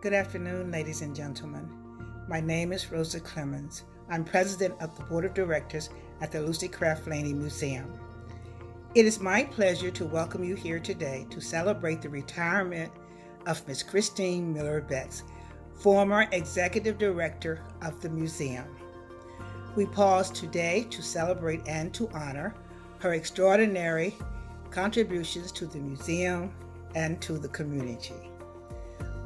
Good afternoon, ladies and gentlemen. My name is Rosa Clemens. I'm president of the board of directors at the Lucy Craft Laney Museum. It is my pleasure to welcome you here today to celebrate the retirement of Ms. Christine Miller Betts, former executive director of the museum. We pause today to celebrate and to honor her extraordinary contributions to the museum and to the community.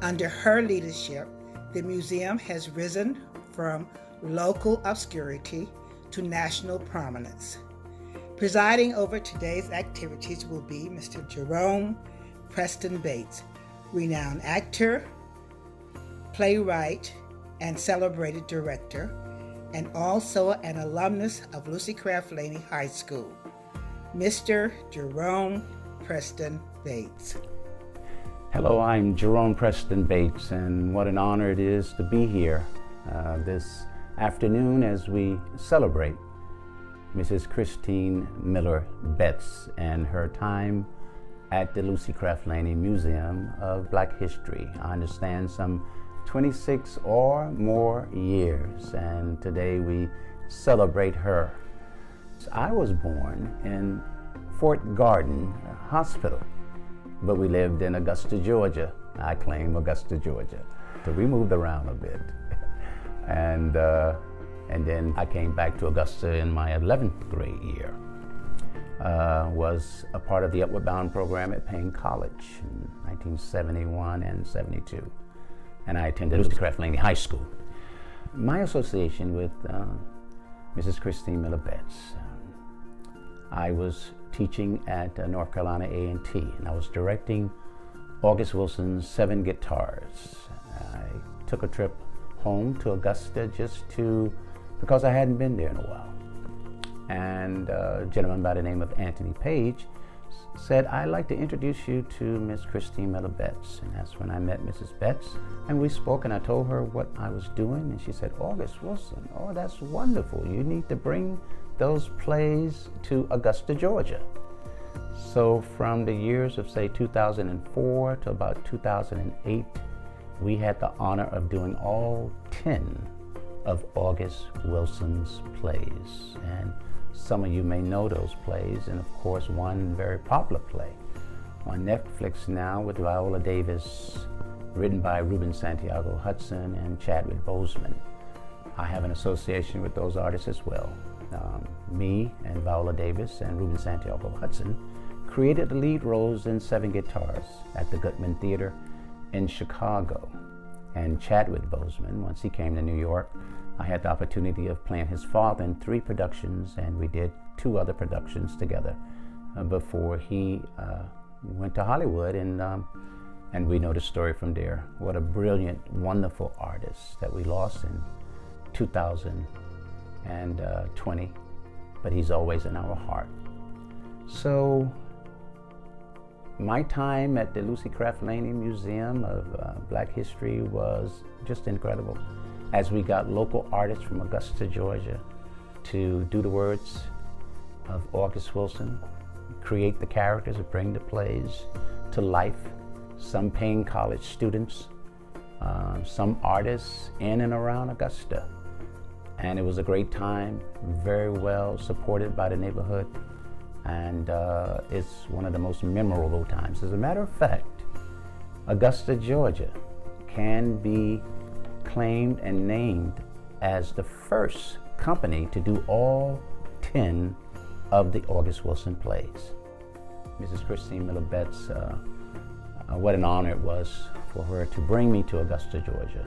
Under her leadership, the museum has risen from local obscurity to national prominence. Presiding over today's activities will be Mr. Jerome Preston Bates, renowned actor, playwright, and celebrated director, and also an alumnus of Lucy Craft Laney High School. Mr. Jerome Preston Bates. Hello, I'm Jerome Preston Bates, and what an honor it is to be here this afternoon as we celebrate Mrs. Christine Miller Betts and her time at the Lucy Craft Laney Museum of Black History. I understand some 26 or more years, and today we celebrate her. I was born in Fort Garden Hospital, but we lived in Augusta, Georgia. I claim Augusta, Georgia. So we moved around a bit. And then I came back to Augusta in my 11th grade year. Was a part of the Upward Bound program at Payne College in 1971 and 72. And I attended Lucy Craft Laney High School. My association with Mrs. Christine Miller Betts, I was teaching at North Carolina A&T, and I was directing August Wilson's 7 Guitars. I took a trip home to Augusta because I hadn't been there in a while. And a gentleman by the name of Anthony Page said, "I'd like to introduce you to Miss Christine Miller Betts." And that's when I met Mrs. Betts, and we spoke, and I told her what I was doing, and she said, "August Wilson, oh, that's wonderful. You need to bring those plays to Augusta, Georgia." So from the years of, say, 2004 to about 2008, we had the honor of doing all 10 of August Wilson's plays. And some of you may know those plays, and of course one very popular play on Netflix now with Viola Davis, written by Ruben Santiago Hudson and Chadwick Boseman. I have an association with those artists as well. Me and Viola Davis and Ruben Santiago Hudson created the lead roles in 7 Guitars at the Goodman Theater in Chicago. And Chadwick Boseman, once he came to New York, I had the opportunity of playing his father in 3 productions, and we did 2 other productions together before he went to Hollywood, and we know the story from there. What a brilliant, wonderful artist that we lost in 2020, but he's always in our heart. So my time at the Lucy Craft Laney Museum of Black History was just incredible, as we got local artists from Augusta, Georgia to do the words of August Wilson, create the characters, bring the plays to life. Some Payne College students, some artists in and around Augusta. And it was a great time, very well supported by the neighborhood. And it's one of the most memorable times. As a matter of fact, Augusta, Georgia can be claimed and named as the first company to do all 10 of the August Wilson plays. Mrs. Christine Miller Betts, what an honor it was for her to bring me to Augusta, Georgia,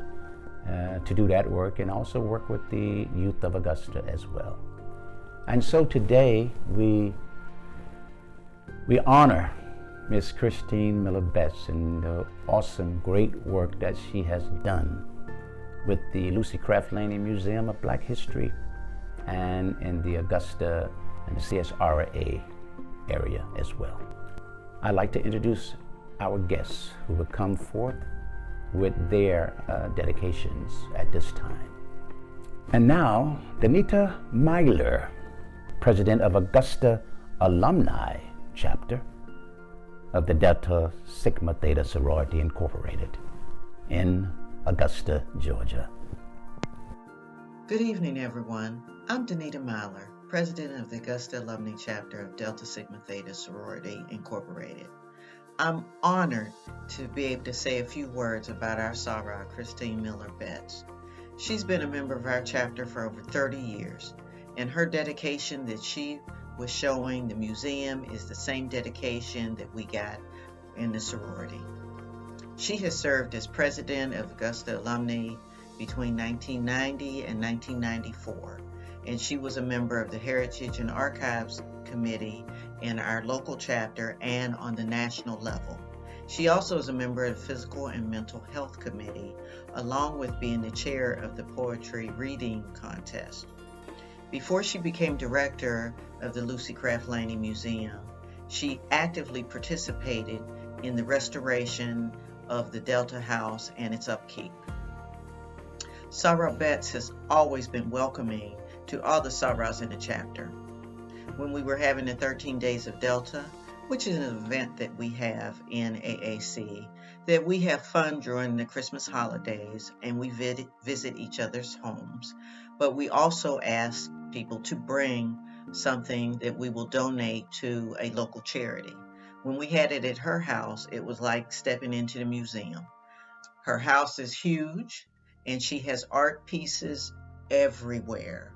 to do that work and also work with the youth of Augusta as well. And so today we honor Miss Christine Miller Betts and the awesome, great work that she has done with the Lucy Craft Laney Museum of Black History and in the Augusta and the CSRA area as well. I'd like to introduce our guests who will come forth with their dedications at this time. And now, Danita Myler, President of Augusta Alumni Chapter of the Delta Sigma Theta Sorority Incorporated in Augusta, Georgia. Good evening, everyone. I'm Danita Myler, President of the Augusta Alumni Chapter of Delta Sigma Theta Sorority, Incorporated. I'm honored to be able to say a few words about our Soror, Christine Miller Betts. She's been a member of our chapter for over 30 years, and her dedication that she was showing the museum is the same dedication that we got in the sorority. She has served as president of Augusta Alumni between 1990 and 1994, and she was a member of the Heritage and Archives Committee in our local chapter and on the national level. She also is a member of the Physical and Mental Health Committee, along with being the chair of the Poetry Reading Contest. Before she became director of the Lucy Craft Laney Museum, she actively participated in the restoration of the Delta House and its upkeep. Soror Betts has always been welcoming to all the Sorors in the chapter. When we were having the 13 Days of Delta, which is an event that we have in AAC, that we have fun during the Christmas holidays and we visit each other's homes, but we also ask people to bring something that we will donate to a local charity. When we had it at her house, it was like stepping into the museum. Her house is huge, and she has art pieces everywhere.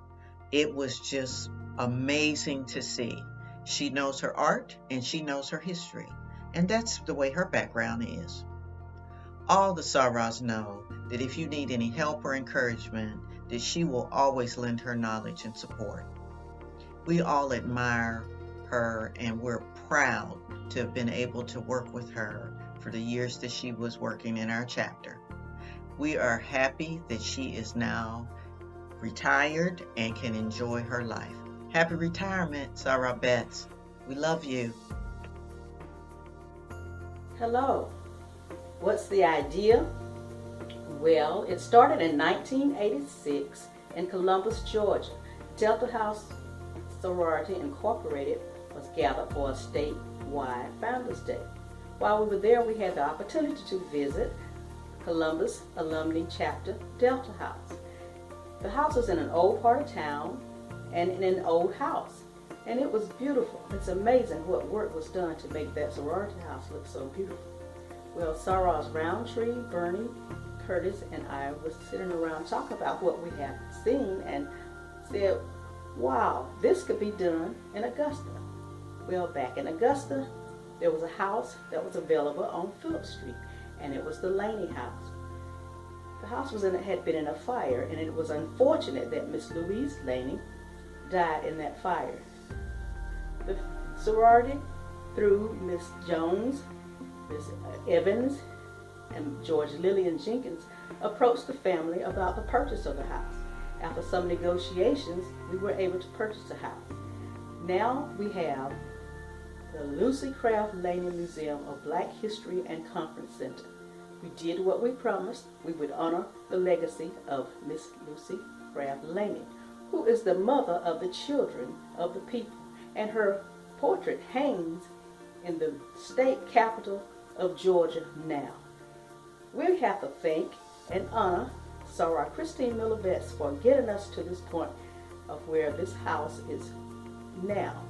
It was just amazing to see. She knows her art and she knows her history, and that's the way her background is. All the Sorors know that if you need any help or encouragement, that she will always lend her knowledge and support. We all admire her, and we're proud to have been able to work with her for the years that she was working in our chapter. We are happy that she is now retired and can enjoy her life. Happy retirement, Soror Betts. We love you. Hello. What's the idea? Well, it started in 1986 in Columbus, Georgia. Delta House Sorority Incorporated was gathered for a statewide Founders Day. While we were there, we had the opportunity to visit Columbus Alumni Chapter Delta House. The house was in an old part of town and in an old house, and it was beautiful. It's amazing what work was done to make that sorority house look so beautiful. Well, Sorors Roundtree, Bernie, Curtis, and I were sitting around talking about what we have seen and said, wow, this could be done in Augusta. Well, back in Augusta, there was a house that was available on Phillip Street, and it was the Laney house. The house had been in a fire, and it was unfortunate that Miss Louise Laney died in that fire. The sorority, through Miss Jones, Miss Evans, and George Lillian Jenkins, approached the family about the purchase of the house. After some negotiations, we were able to purchase the house. Now we have the Lucy Craft Laney Museum of Black History and Conference Center. We did what we promised. We would honor the legacy of Miss Lucy Craft Laney, who is the mother of the children of the people, and her portrait hangs in the state capital of Georgia now. We have to thank and honor Soror Christine Miller Betts for getting us to this point of where this house is now.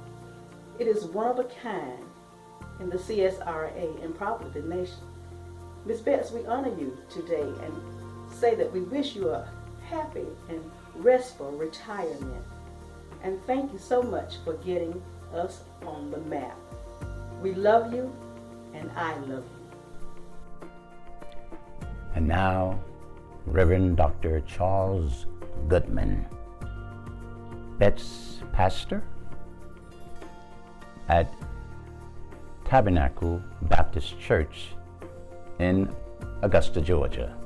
It is one of a kind in the CSRA and probably the nation. Ms. Betts, we honor you today and say that we wish you a happy and restful retirement. And thank you so much for getting us on the map. We love you, and I love you. And now, Reverend Dr. Charles Goodman, Betts pastor at Tabernacle Baptist Church in Augusta, Georgia.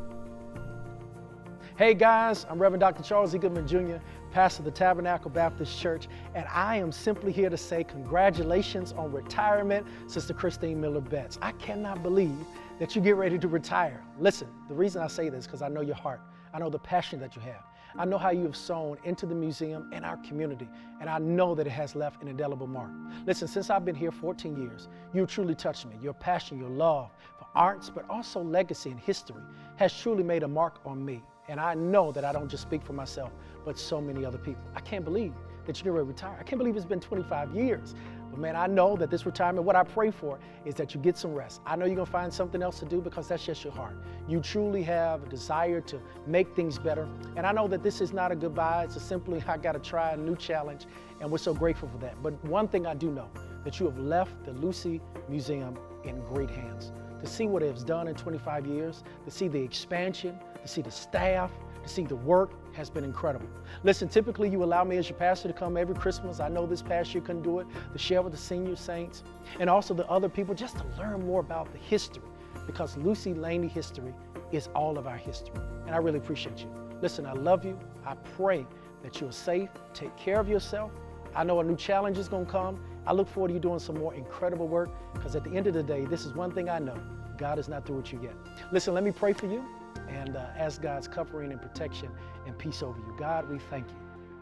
Hey guys, I'm Reverend Dr. Charles E. Goodman Jr., pastor of the Tabernacle Baptist Church, and I am simply here to say congratulations on retirement, Sister Christine Miller Betts. I cannot believe that you get ready to retire. Listen, the reason I say this is because I know your heart. I know the passion that you have. I know how you have sown into the museum and our community, and I know that it has left an indelible mark. Listen, since I've been here 14 years, you've truly touched me. Your passion, your love for arts, but also legacy and history has truly made a mark on me. And I know that I don't just speak for myself, but so many other people. I can't believe that you're going to retire. I can't believe it's been 25 years. But man, I know that this retirement, what I pray for is that you get some rest. I know you're going to find something else to do because that's just your heart. You truly have a desire to make things better. And I know that this is not a goodbye. It's a simply, I got to try a new challenge. And we're so grateful for that. But one thing I do know, that you have left the Lucy Museum in great hands. To see what it has done in 25 years, to see the expansion, to see the staff, to see the work has been incredible. Listen, typically you allow me as your pastor to come every Christmas. I know this past year couldn't do it, to share with the senior saints and also the other people just to learn more about the history, because Lucy Laney history is all of our history. And I really appreciate you. Listen, I love you. I pray that you're safe. Take care of yourself. I know a new challenge is going to come. I look forward to you doing some more incredible work, because at the end of the day, this is one thing I know. God is not through with you yet. Listen, let me pray for you and ask God's covering and protection and peace over you. God, we thank you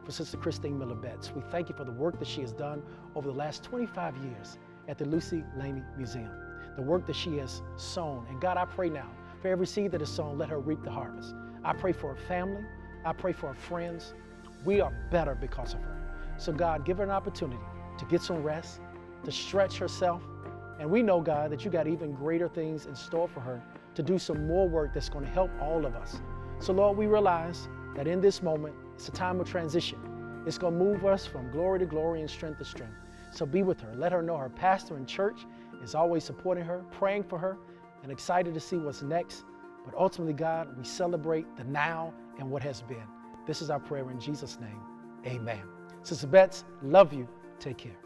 for Sister Christine Miller-Betts. We thank you for the work that she has done over the last 25 years at the Lucy Laney Museum, the work that she has sown. And God, I pray now for every seed that is sown, let her reap the harvest. I pray for her family. I pray for her friends. We are better because of her. So God, give her an opportunity to get some rest, to stretch herself. And we know, God, that you got even greater things in store for her, to do some more work that's going to help all of us. So Lord, we realize that in this moment, it's a time of transition. It's going to move us from glory to glory and strength to strength. So be with her. Let her know her pastor in church is always supporting her, praying for her, and excited to see what's next. But ultimately, God, we celebrate the now and what has been. This is our prayer in Jesus' name. Amen. Sister Betts, love you. Take care.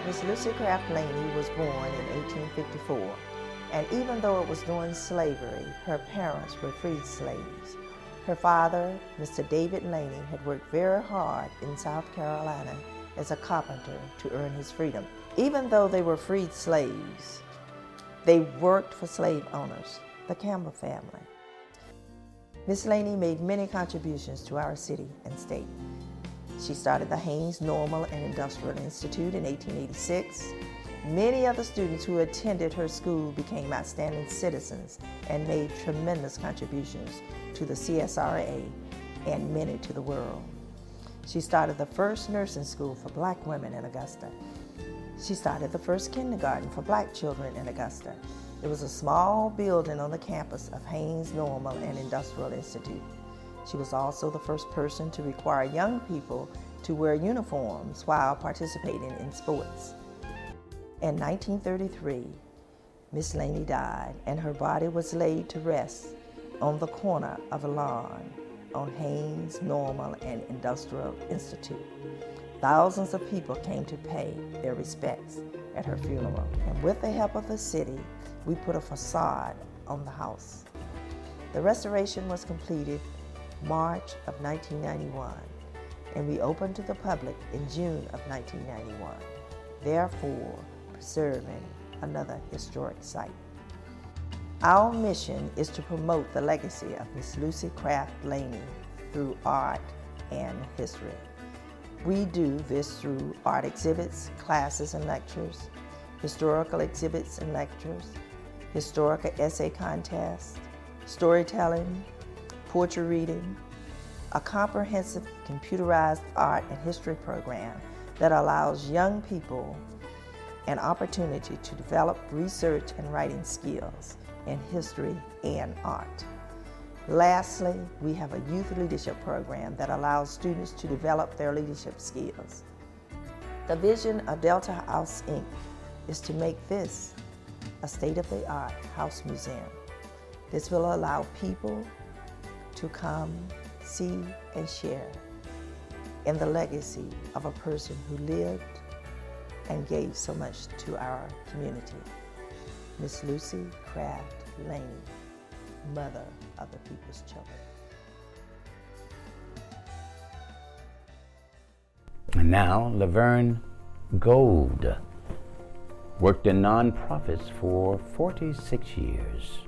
Miss Lucy Craft Laney was born in 1854, and even though it was during slavery, her parents were freed slaves. Her father, Mr. David Laney, had worked very hard in South Carolina as a carpenter to earn his freedom. Even though they were freed slaves, they worked for slave owners, the Campbell family. Miss Laney made many contributions to our city and state. She started the Haynes Normal and Industrial Institute in 1886. Many of the students who attended her school became outstanding citizens and made tremendous contributions to the CSRA and many to the world. She started the first nursing school for black women in Augusta. She started the first kindergarten for black children in Augusta. It was a small building on the campus of Haynes Normal and Industrial Institute. She was also the first person to require young people to wear uniforms while participating in sports. In 1933, Miss Laney died, and her body was laid to rest on the corner of a lawn on Haynes Normal and Industrial Institute. Thousands of people came to pay their respects at her funeral, and with the help of the city, we put a facade on the house. The restoration was completed March of 1991, and we opened to the public in June of 1991, therefore preserving another historic site. Our mission is to promote the legacy of Miss Lucy Craft Laney through art and history. We do this through art exhibits, classes and lectures, historical exhibits and lectures, historical essay contests, storytelling, poetry reading, a comprehensive computerized art and history program that allows young people an opportunity to develop research and writing skills in history and art. Lastly, we have a youth leadership program that allows students to develop their leadership skills. The vision of Delta House, Inc. is to make this a state-of-the-art house museum. This will allow people to come, see, and share in the legacy of a person who lived and gave so much to our community. Miss Lucy Craft Laney, mother of the people's children. And now, Laverne Gold worked in nonprofits for 46 years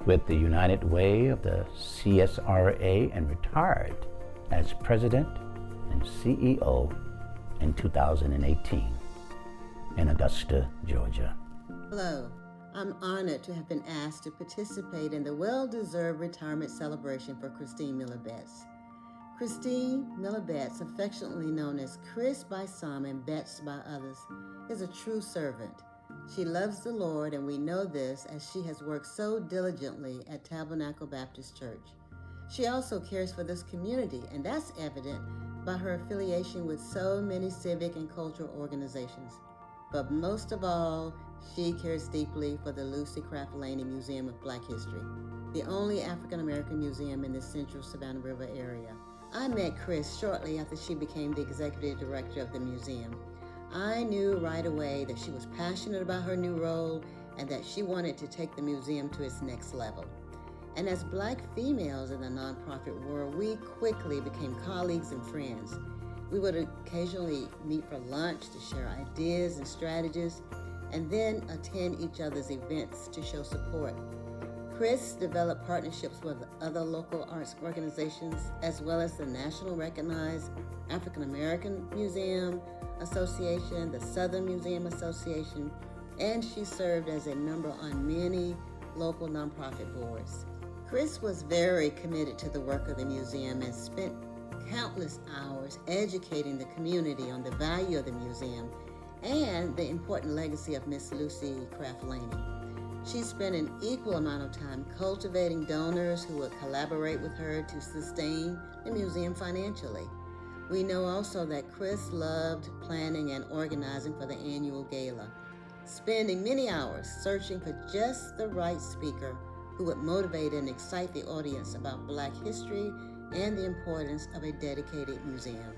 with the United Way of the CSRA and retired as president and CEO in 2018 in Augusta, Georgia. Hello, I'm honored to have been asked to participate in the well-deserved retirement celebration for Christine Miller-Betts. Christine Miller-Betts, affectionately known as Chris by some and Betts by others, is a true servant. She loves the Lord, and we know this as she has worked so diligently at Tabernacle Baptist Church. She also cares for this community, and that's evident by her affiliation with so many civic and cultural organizations. But most of all, she cares deeply for the Lucy Craft Laney Museum of Black History, the only African-American museum in the central Savannah River area. I met Chris shortly after she became the executive director of the museum. I knew right away that she was passionate about her new role and that she wanted to take the museum to its next level. And as Black females in the nonprofit world, we quickly became colleagues and friends. We would occasionally meet for lunch to share ideas and strategies, and then attend each other's events to show support. Chris developed partnerships with other local arts organizations, as well as the national recognized African American Museum Association, the Southern Museum Association, and she served as a member on many local nonprofit boards. Chris was very committed to the work of the museum and spent countless hours educating the community on the value of the museum and the important legacy of Miss Lucy Craft Laney. She spent an equal amount of time cultivating donors who would collaborate with her to sustain the museum financially. We know also that Chris loved planning and organizing for the annual gala, spending many hours searching for just the right speaker who would motivate and excite the audience about Black history and the importance of a dedicated museum.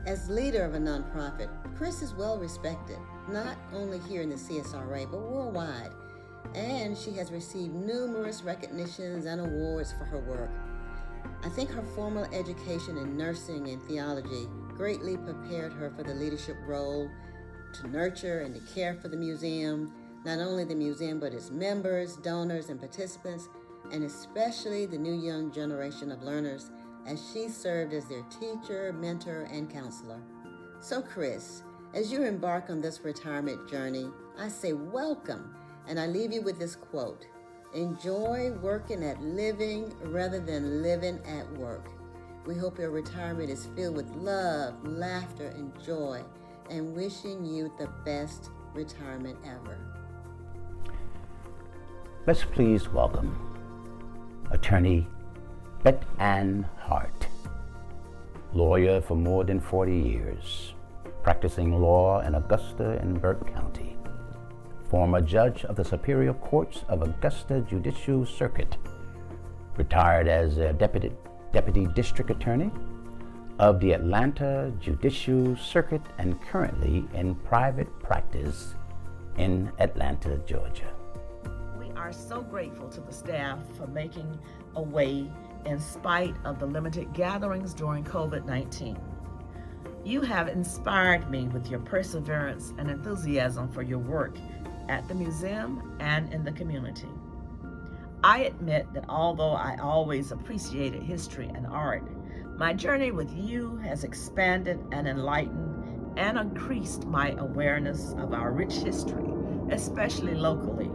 As leader of a nonprofit, Chris is well respected, not only here in the CSRA, but worldwide, and she has received numerous recognitions and awards for her work. I think her formal education in nursing and theology greatly prepared her for the leadership role to nurture and to care for the museum, not only the museum, but its members, donors, and participants, and especially the new young generation of learners, as she served as their teacher, mentor, and counselor. So Chris, as you embark on this retirement journey, I say welcome, and I leave you with this quote: enjoy working at living rather than living at work. We hope your retirement is filled with love, laughter, and joy, and wishing you the best retirement ever. Let's please welcome Attorney Beth Ann Hart, lawyer for more than 40 years, practicing law in Augusta and Burke County, former judge of the Superior Courts of Augusta Judicial Circuit, retired as a deputy district attorney of the Atlanta Judicial Circuit, and currently in private practice in Atlanta, Georgia. We are so grateful to the staff for making a way in spite of the limited gatherings during COVID-19. You have inspired me with your perseverance and enthusiasm for your work at the museum and in the community. I admit that although I always appreciated history and art, my journey with you has expanded and enlightened and increased my awareness of our rich history, especially locally.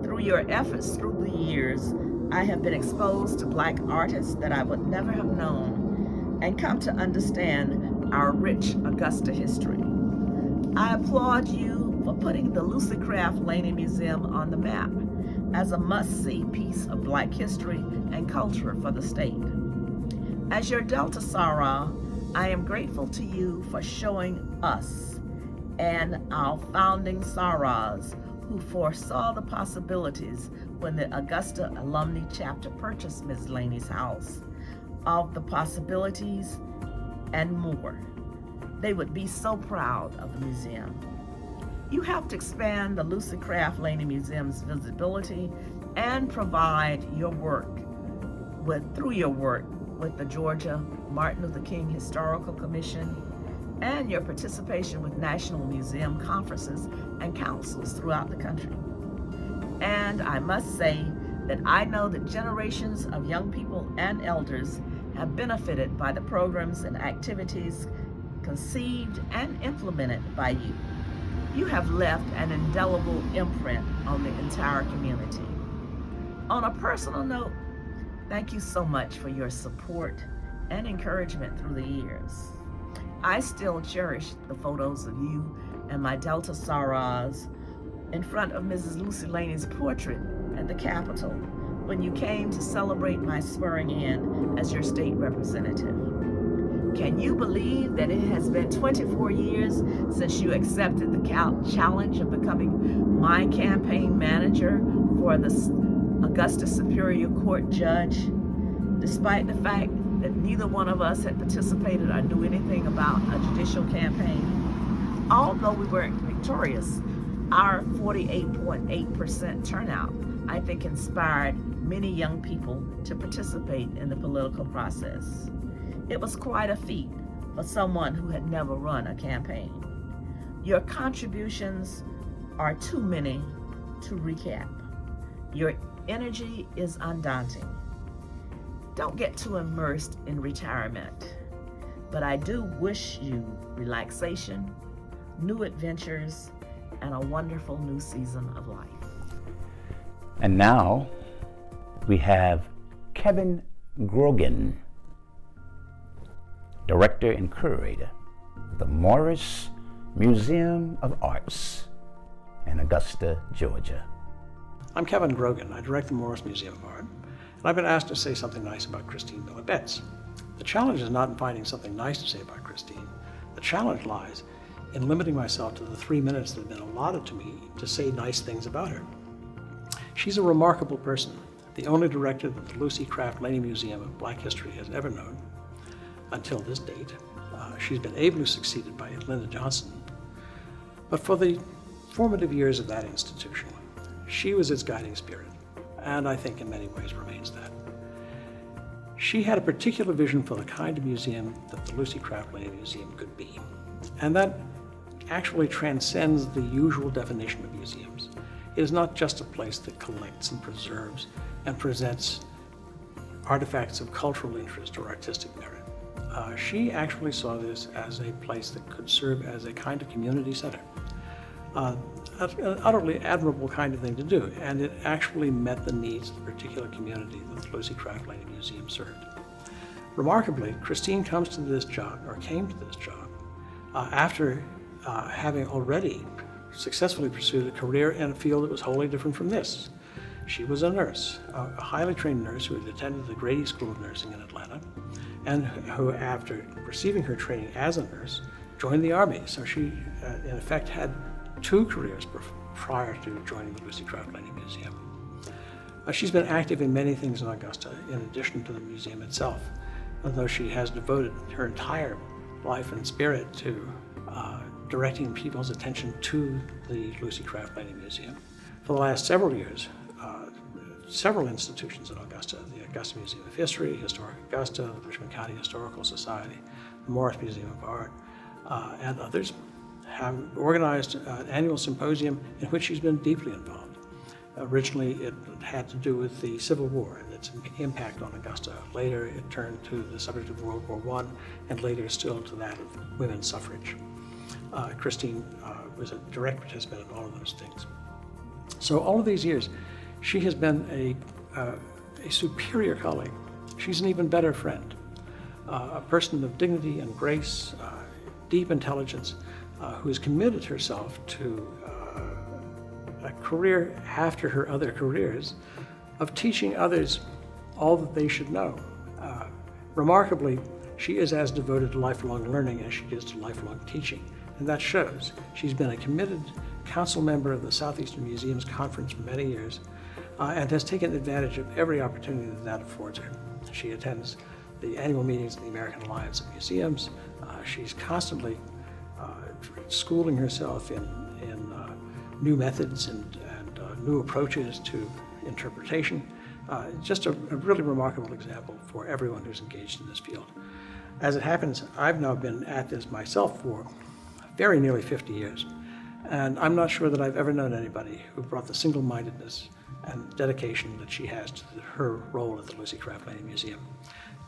Through your efforts through the years, I have been exposed to Black artists that I would never have known and come to understand our rich Augusta history. I applaud you for putting the Lucy Craft Laney Museum on the map as a must-see piece of Black history and culture for the state. As your Delta Sarah, I am grateful to you for showing us and our founding Sarahs who foresaw the possibilities when the Augusta Alumni Chapter purchased Ms. Laney's house, of the possibilities and more. They would be so proud of the museum. You helped expand the Lucy Craft Laney Museum's visibility and provide your work through your work with the Georgia Martin Luther King Historical Commission and your participation with national museum conferences and councils throughout the country. And I must say that I know that generations of young people and elders have benefited by the programs and activities conceived and implemented by you. You have left an indelible imprint on the entire community. On a personal note, thank you so much for your support and encouragement through the years. I still cherish the photos of you and my Delta Sarahs in front of Mrs. Lucy Laney's portrait at the Capitol when you came to celebrate my swearing in as your state representative. Can you believe that it has been 24 years since you accepted the challenge of becoming my campaign manager for the Augusta Superior Court judge, despite the fact that neither one of us had participated or knew anything about a judicial campaign? Although we weren't victorious, our 48.8% turnout, I think, inspired many young people to participate in the political process. It was quite a feat for someone who had never run a campaign. Your contributions are too many to recap. Your energy is undaunting. Don't get too immersed in retirement, but I do wish you relaxation, new adventures, and a wonderful new season of life. And now we have Kevin Grogan, Director and Curator of the Morris Museum of Arts in Augusta, Georgia. I'm Kevin Grogan. I direct the Morris Museum of Art, and I've been asked to say something nice about Christine Miller Betts. The challenge is not in finding something nice to say about Christine. The challenge lies in limiting myself to the 3 minutes that have been allotted to me to say nice things about her. She's a remarkable person, the only director that the Lucy Craft Laney Museum of Black History has ever known until this date. She's been ably succeeded by Linda Johnson. But for the formative years of that institution, she was its guiding spirit, and I think in many ways remains that. She had a particular vision for the kind of museum that the Lucy Craft Laney Museum could be, and that actually transcends the usual definition of museums. It is not just a place that collects and preserves and presents artifacts of cultural interest or artistic merit. She actually saw this as a place that could serve as a kind of community center. An utterly admirable kind of thing to do, and it actually met the needs of the particular community that the Lucy Craft Laney Museum served. Remarkably, Christine came to this job after having already successfly pursued a career in a field that was wholly different from this. She was a nurse, a highly trained nurse who had attended the Grady School of Nursing in Atlanta, and who, after receiving her training as a nurse, joined the Army. So she, in effect, had 2 careers prior to joining the Lucy Craft Laney Museum. She's been active in many things in Augusta, in addition to the museum itself, although she has devoted her entire life and spirit to directing people's attention to the Lucy Craft Laney Museum. For the last several years, several institutions in Augusta, the Augusta Museum of History, Historic Augusta, the Richmond County Historical Society, the Morris Museum of Art, and others, have organized an annual symposium in which she's been deeply involved. Originally, it had to do with the Civil War and its impact on Augusta. Later, it turned to the subject of World War I, and later still to that of women's suffrage. Christine was a direct participant in all of those things. So all of these years, she has been a superior colleague. She's an even better friend, a person of dignity and grace, deep intelligence, who has committed herself to a career after her other careers of teaching others all that they should know. Remarkably, she is as devoted to lifelong learning as she is to lifelong teaching, and that shows. She's been a committed council member of the Southeastern Museums Conference for many years, and has taken advantage of every opportunity that affords her. She attends the annual meetings of the American Alliance of Museums. She's constantly schooling herself in new methods and new approaches to interpretation. Just a really remarkable example for everyone who's engaged in this field. As it happens, I've now been at this myself for very nearly 50 years, and I'm not sure that I've ever known anybody who brought the single-mindedness and dedication that she has to her role at the Lucy Craft Laney Museum.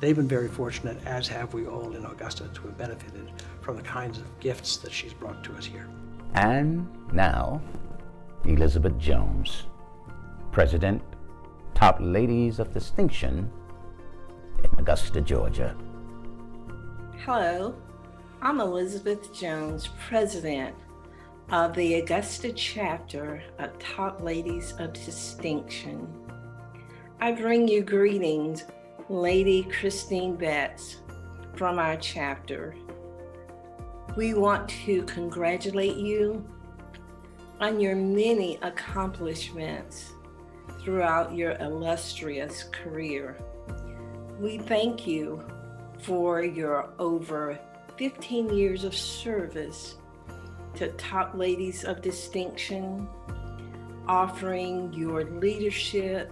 They've been very fortunate, as have we all in Augusta, to have benefited from the kinds of gifts that she's brought to us here. And now, Elizabeth Jones, President, Top Ladies of Distinction in Augusta, Georgia. Hello, I'm Elizabeth Jones, President of the Augusta chapter of Top Ladies of Distinction. I bring you greetings, Lady Christine Betts, from our chapter. We want to congratulate you on your many accomplishments throughout your illustrious career. We thank you for your over 15 years of service to Top Ladies of Distinction, offering your leadership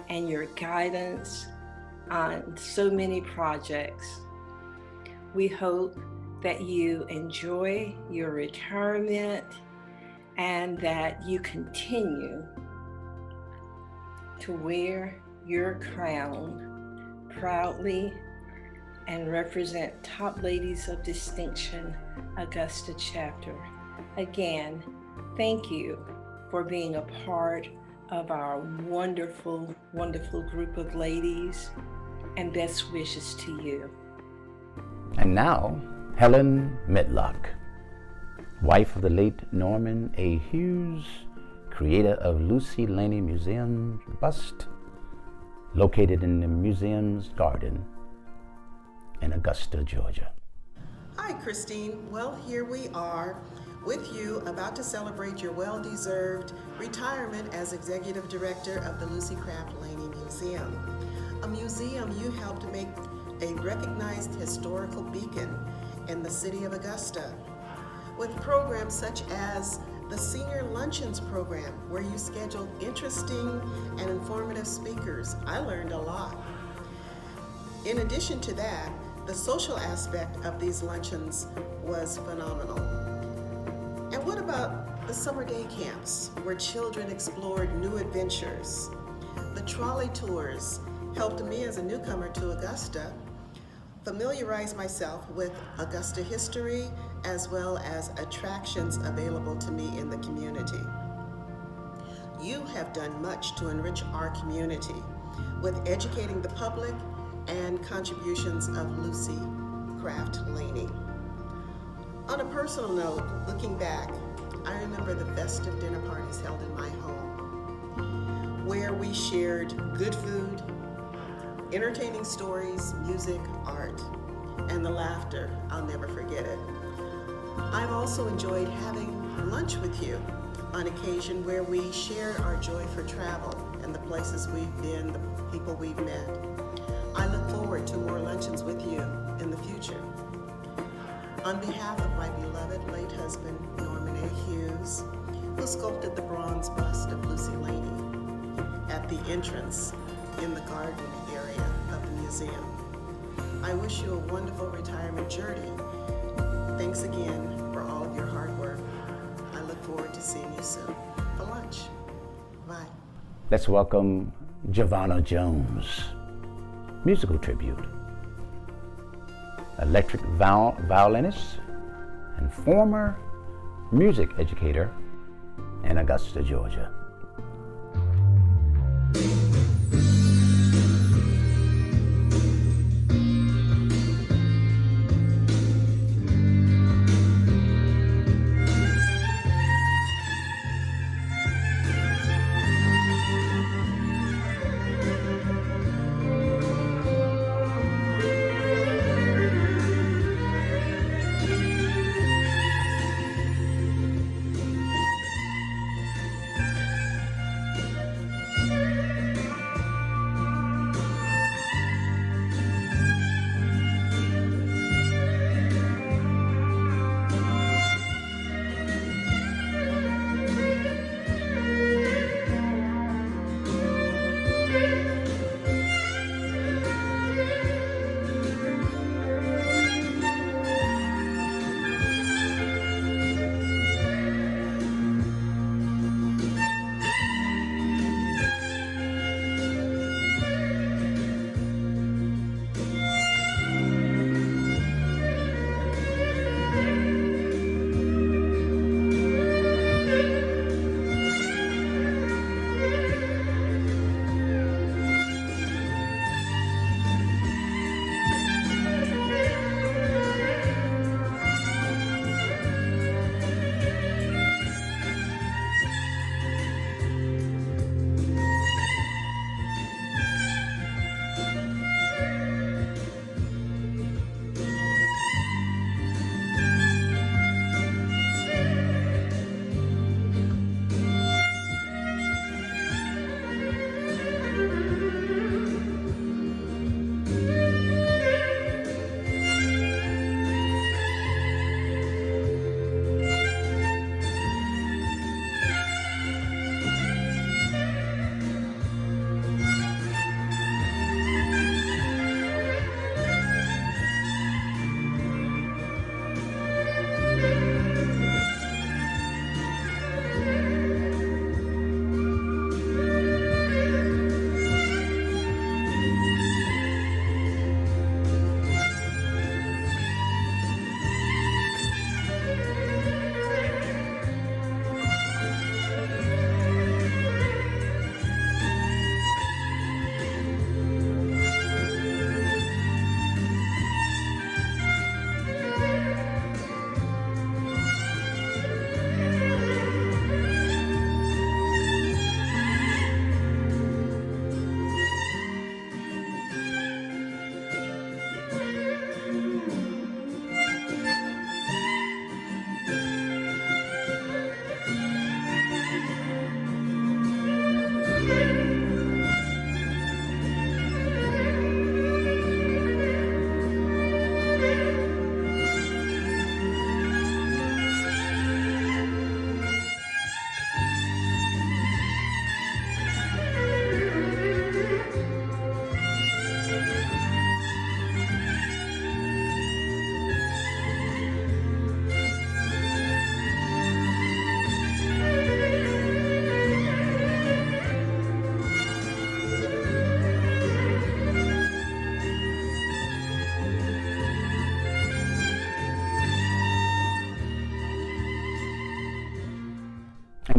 and your guidance on so many projects. We hope that you enjoy your retirement and that you continue to wear your crown proudly and represent Top Ladies of Distinction Augusta chapter. Again, thank you for being a part of our wonderful, wonderful group of ladies, and best wishes to you. And now, Helen Mitlock, wife of the late Norman A. Hughes, creator of Lucy Laney Museum bust, located in the museum's garden in Augusta, Georgia. Hi, Christine. Well, here we are with you, about to celebrate your well-deserved retirement as Executive Director of the Lucy Craft Laney Museum, a museum you helped make a recognized historical beacon in the city of Augusta, with programs such as the Senior Luncheons program, where you scheduled interesting and informative speakers. I learned a lot. In addition to that, the social aspect of these luncheons was phenomenal. And what about the summer day camps, where children explored new adventures? The trolley tours helped me as a newcomer to Augusta familiarize myself with Augusta history as well as attractions available to me in the community. You have done much to enrich our community with educating the public and contributions of Lucy Craft Laney. On a personal note, looking back, I remember the festive dinner parties held in my home, where we shared good food, entertaining stories, music, art, and the laughter. I'll never forget it. I've also enjoyed having lunch with you on occasion, where we shared our joy for travel and the places we've been, the people we've met. I look forward to more luncheons with you in the future. On behalf of my beloved late husband, Norman A. Hughes, who sculpted the bronze bust of Lucy Laney at the entrance in the garden area of the museum, I wish you a wonderful retirement journey. Thanks again for all of your hard work. I look forward to seeing you soon for lunch. Bye. Let's welcome Giovanna Jones, musical tribute. Electric violinist and former music educator in Augusta, Georgia.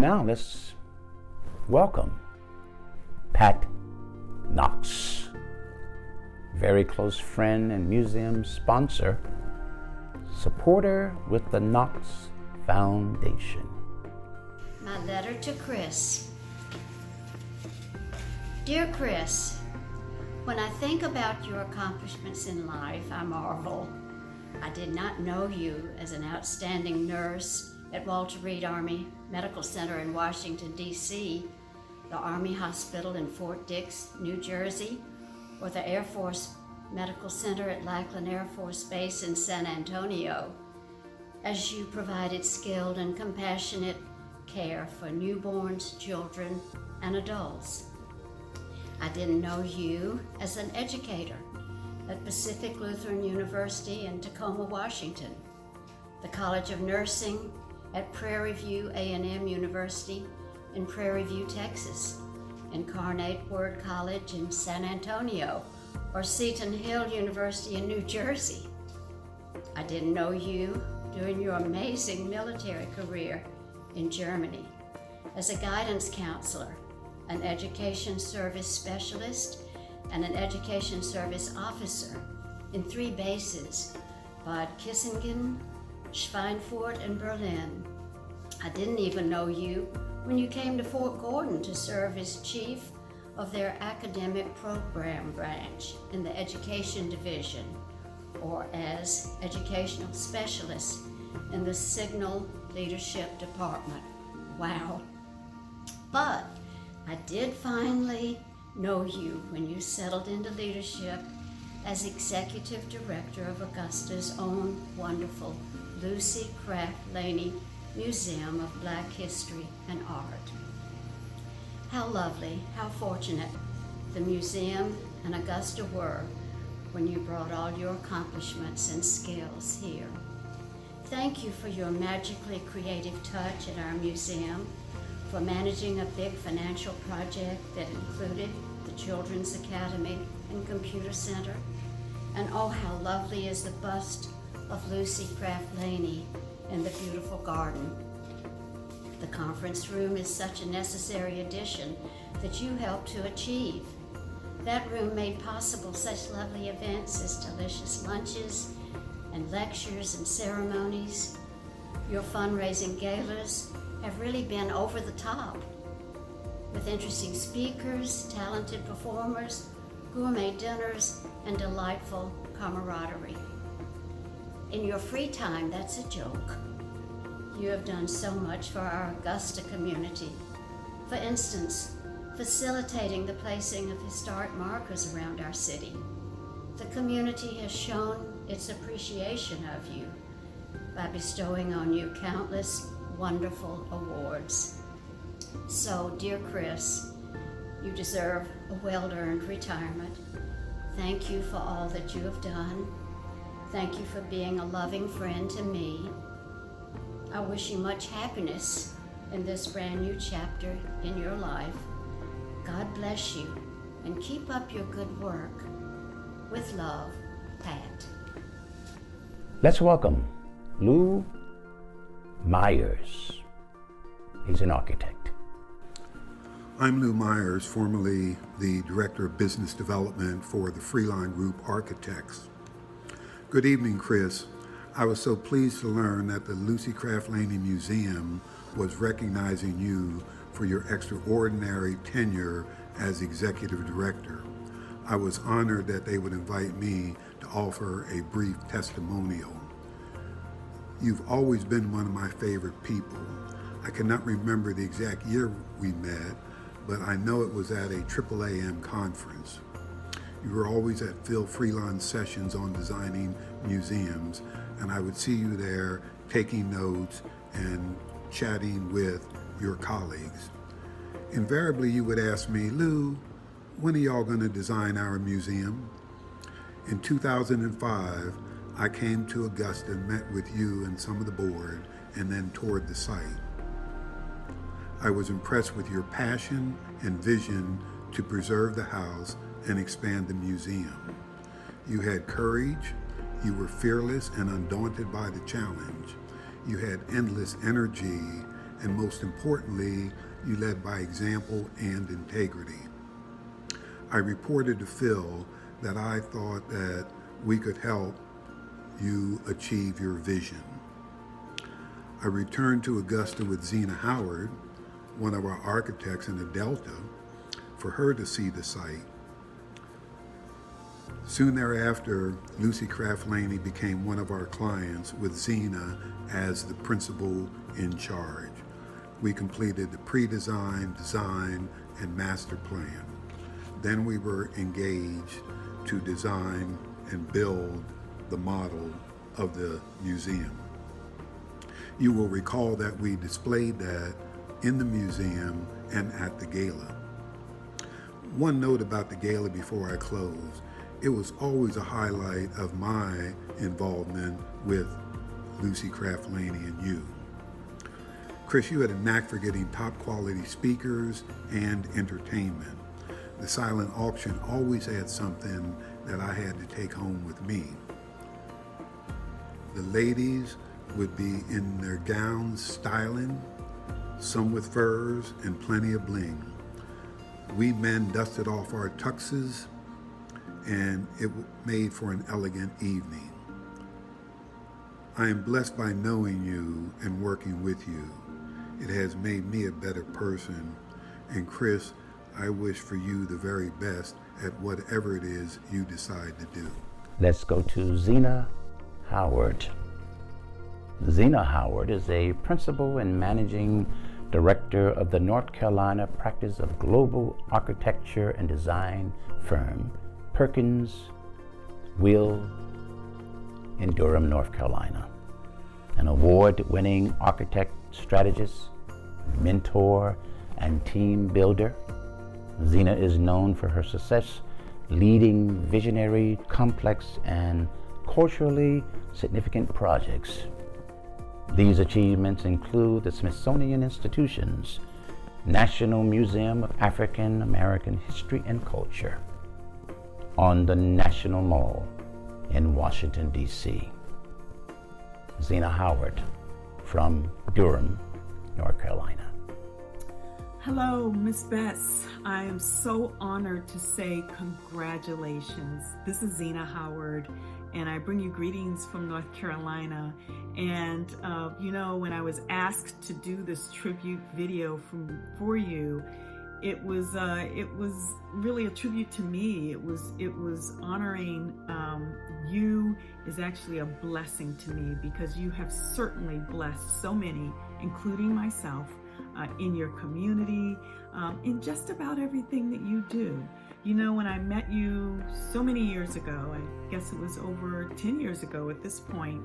now let's welcome Pat Knox, very close friend and museum sponsor, supporter with the Knox Foundation. My letter to Chris. Dear Chris, when I think about your accomplishments in life, I marvel. I did not know you as an outstanding nurse at Walter Reed Army Medical Center in Washington, D.C., the Army Hospital in Fort Dix, New Jersey, or the Air Force Medical Center at Lackland Air Force Base in San Antonio, as you provided skilled and compassionate care for newborns, children, and adults. I didn't know you as an educator at Pacific Lutheran University in Tacoma, Washington, the College of Nursing at Prairie View A&M University in Prairie View, Texas, Incarnate Word College in San Antonio, or Seton Hill University in New Jersey. I didn't know you during your amazing military career in Germany as a guidance counselor, an education service specialist, and an education service officer in 3 bases, Bad Kissingen, Schweinfurt, and Berlin. I didn't even know you when you came to Fort Gordon to serve as chief of their academic program branch in the education division, or as educational specialist in the Signal Leadership Department. Wow. But I did finally know you when you settled into leadership as executive director of Augusta's own wonderful Lucy Craft Laney Museum of Black History and Art. How lovely, how fortunate the museum and Augusta were when you brought all your accomplishments and skills here. Thank you for your magically creative touch at our museum, for managing a big financial project that included the Children's Academy and Computer Center. And oh, how lovely is the bust of Lucy Craft Laney in the beautiful garden. The conference room is such a necessary addition that you helped to achieve. That room made possible such lovely events as delicious lunches and lectures and ceremonies. Your fundraising galas have really been over the top, with interesting speakers, talented performers, gourmet dinners, and delightful camaraderie. In your free time, that's a joke. You have done so much for our Augusta community. For instance, facilitating the placing of historic markers around our city. The community has shown its appreciation of you by bestowing on you countless wonderful awards. So, dear Chris, you deserve a well-earned retirement. Thank you for all that you have done. Thank you for being a loving friend to me. I wish you much happiness in this brand new chapter in your life. God bless you and keep up your good work. With love, Pat. Let's welcome Lou Myers. He's an architect. I'm Lou Myers, formerly the Director of Business Development for the Freeline Group Architects. Good evening, Chris. I was so pleased to learn that the Lucy Craft Laney Museum was recognizing you for your extraordinary tenure as Executive Director. I was honored that they would invite me to offer a brief testimonial. You've always been one of my favorite people. I cannot remember the exact year we met, but I know it was at a AAAM conference. You were always at Phil Freeland's sessions on designing museums, and I would see you there taking notes and chatting with your colleagues. Invariably, you would ask me, Lou, when are y'all going to design our museum? In 2005, I came to Augusta, met with you and some of the board, and then toured the site. I was impressed with your passion and vision to preserve the house and expand the museum. You had courage, you were fearless and undaunted by the challenge. You had endless energy and most importantly, you led by example and integrity. I reported to Phil that I thought that we could help you achieve your vision. I returned to Augusta with Zena Howard, one of our architects in the Delta, for her to see the site. Soon thereafter, Lucy Craft Laney became one of our clients with Zena as the principal in charge. We completed the pre-design, design, and master plan. Then we were engaged to design and build the model of the museum. You will recall that we displayed that in the museum and at the gala. One note about the gala before I close: it was always a highlight of my involvement with Lucy Craft Laney and you. Chris, you had a knack for getting top quality speakers and entertainment. The silent auction always had something that I had to take home with me. The ladies would be in their gowns styling, some with furs and plenty of bling. We men dusted off our tuxes, and it made for an elegant evening. I am blessed by knowing you and working with you. It has made me a better person. And Chris, I wish for you the very best at whatever it is you decide to do. Let's go to Zena Howard. Zena Howard is a principal and managing director of the North Carolina practice of global architecture and design firm Perkins Will in Durham, North Carolina. An award-winning architect, strategist, mentor, and team builder, Zena is known for her success leading visionary, complex, and culturally significant projects. These achievements include the Smithsonian Institution's National Museum of African American History and Culture on the National Mall in Washington, D.C. Zena Howard from Durham, North Carolina. Hello, Miss Betts. I am so honored to say congratulations. This is Zena Howard, and I bring you greetings from North Carolina. And when I was asked to do this tribute video for you, it was really a tribute to me. It was honoring you is actually a blessing to me, because you have certainly blessed so many, including myself, in your community, in just about everything that you do. You know, when I met you so many years ago, I guess it was over 10 years ago at this point,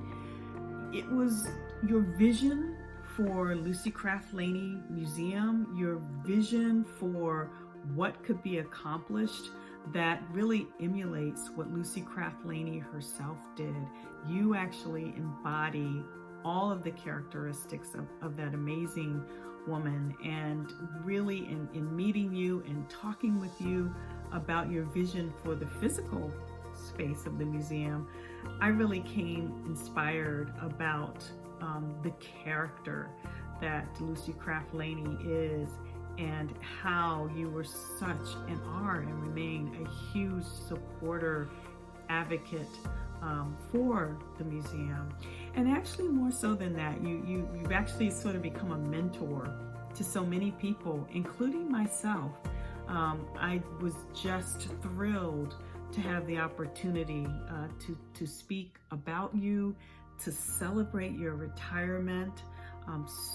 it was your vision for Lucy Craft Laney Museum, your vision for what could be accomplished that really emulates what Lucy Craft Laney herself did. You actually embody all of the characteristics of that amazing woman, and really in meeting you and talking with you about your vision for the physical space of the museum, I really came inspired about the character that Lucy Craft Laney is, and how you were such and are and remain a huge supporter, advocate for the museum. And actually, more so than that, you've actually sort of become a mentor to so many people, including myself. I was just thrilled to have the opportunity to speak about you, to celebrate your retirement.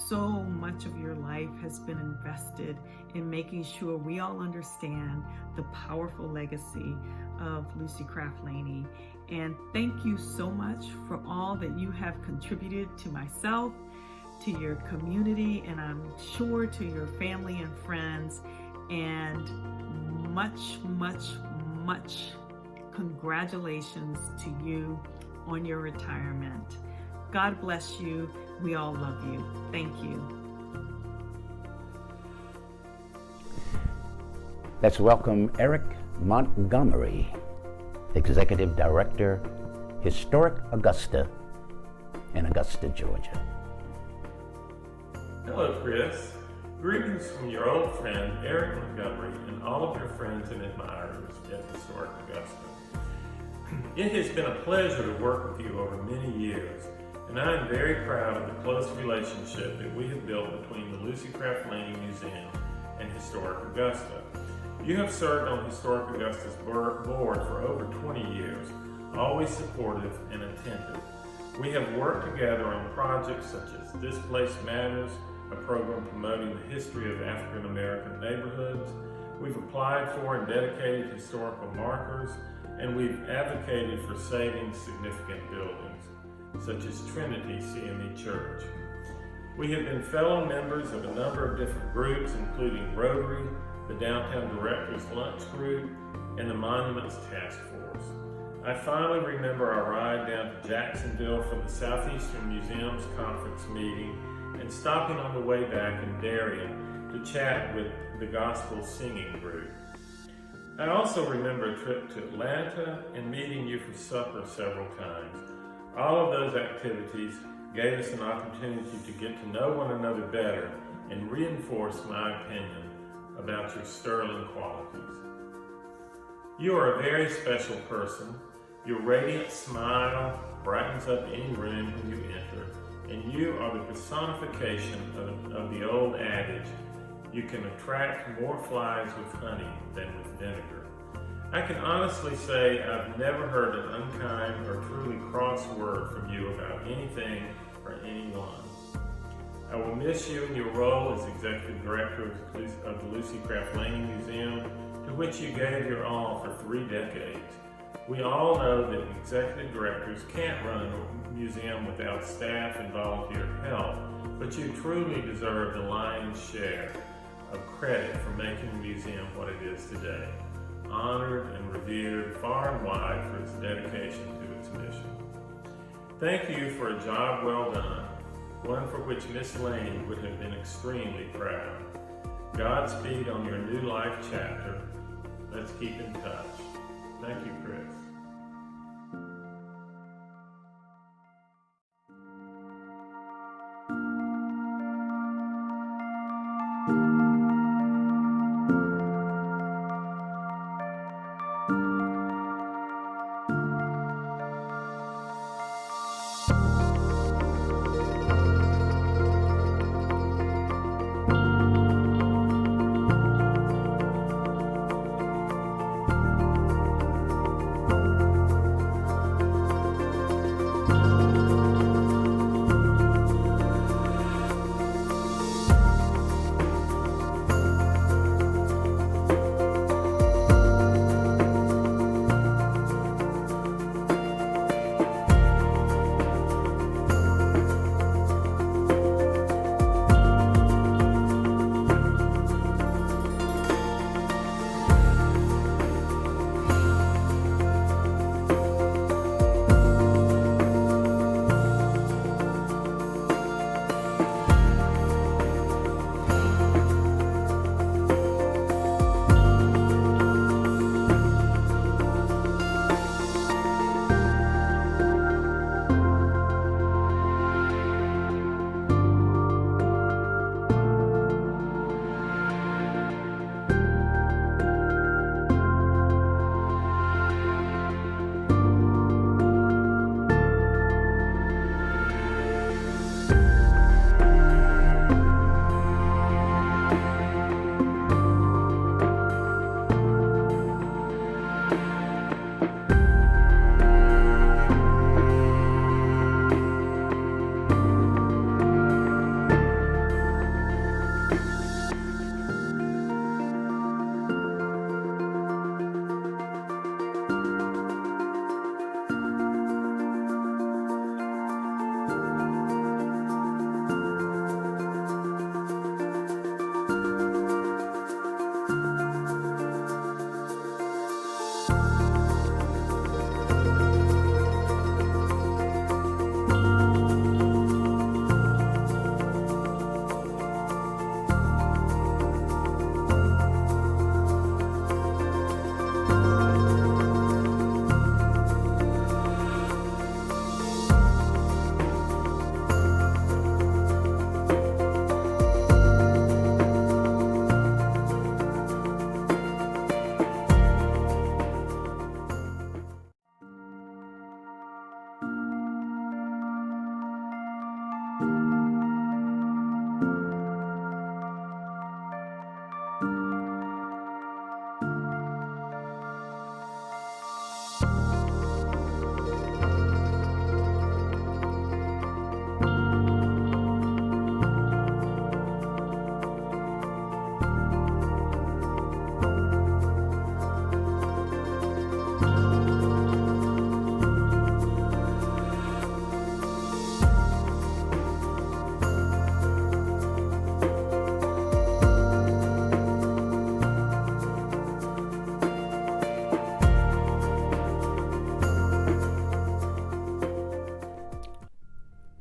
So much of your life has been invested in making sure we all understand the powerful legacy of Lucy Craft Laney. And thank you so much for all that you have contributed to myself, to your community, and I'm sure to your family and friends. And much, much, much congratulations to you on your retirement. God bless you. We all love you. Thank you. Let's welcome Eric Montgomery, Executive Director, Historic Augusta in Augusta, Georgia. Hello, Chris. Greetings from your old friend, Eric Montgomery, and all of your friends and admirers at Historic Augusta. It has been a pleasure to work with you over many years, and I am very proud of the close relationship that we have built between the Lucy Craft Laney Museum and Historic Augusta. You have served on Historic Augusta's board for over 20 years, always supportive and attentive. We have worked together on projects such as Displaced Matters, a program promoting the history of African American neighborhoods. We've applied for and dedicated historical markers, and we've advocated for saving significant buildings, such as Trinity CME Church. We have been fellow members of a number of different groups, including Rotary, the Downtown Directors Lunch Group, and the Monuments Task Force. I finally remember our ride down to Jacksonville for the Southeastern Museums Conference meeting and stopping on the way back in Darien to chat with the Gospel Singing Group. I also remember a trip to Atlanta and meeting you for supper several times. All of those activities gave us an opportunity to get to know one another better and reinforce my opinion about your sterling qualities. You are a very special person. Your radiant smile brightens up any room when you enter, and you are the personification of the old adage, you can attract more flies with honey than with vinegar. I can honestly say I've never heard an unkind or truly cross word from you about anything or anyone. I will miss you in your role as Executive Director of the Lucy Craft Laney Museum, to which you gave your all for 3 decades. We all know that executive directors can't run a museum without staff and volunteer help, but you truly deserve the lion's share of credit for making the museum what it is today, honored and revered far and wide for its dedication to its mission. Thank you for a job well done, one for which Miss Laney would have been extremely proud. Godspeed on your new life chapter. Let's keep in touch. Thank you, Chris.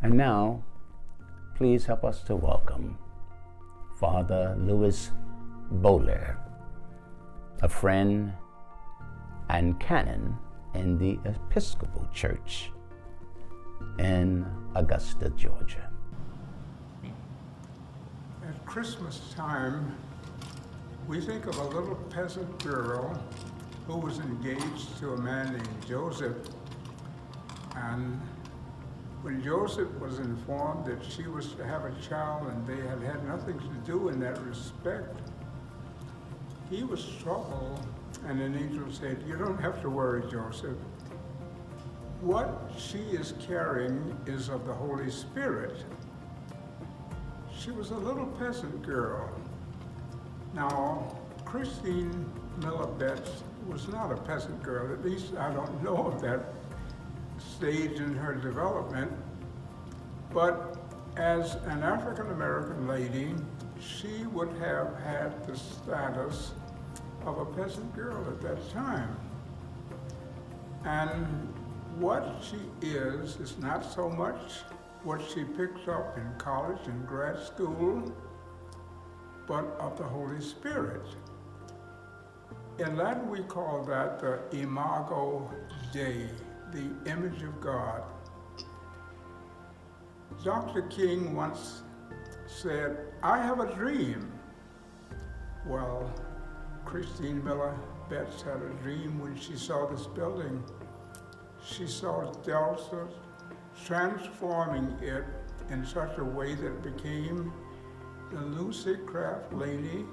And now, please help us to welcome Father Louis Bowler, a friend and canon in the Episcopal Church in Augusta, Georgia. At Christmas time, we think of a little peasant girl who was engaged to a man named Joseph. And when Joseph was informed that she was to have a child and they had had nothing to do in that respect, he was troubled, and an angel said, "You don't have to worry, Joseph. What she is carrying is of the Holy Spirit." She was a little peasant girl. Now, Christine Miller Betts was not a peasant girl. At least I don't know of that stage in her development. But as an African American lady, she would have had the status of a peasant girl at that time. And what she is not so much what she picked up in college and grad school, but of the Holy Spirit. In Latin, we call that the imago Dei, the image of God. Dr. King once said, "I have a dream." Well, Christine Miller Betts had a dream when she saw this building. She saw Delta transforming it in such a way that it became the Lucy Craft Laney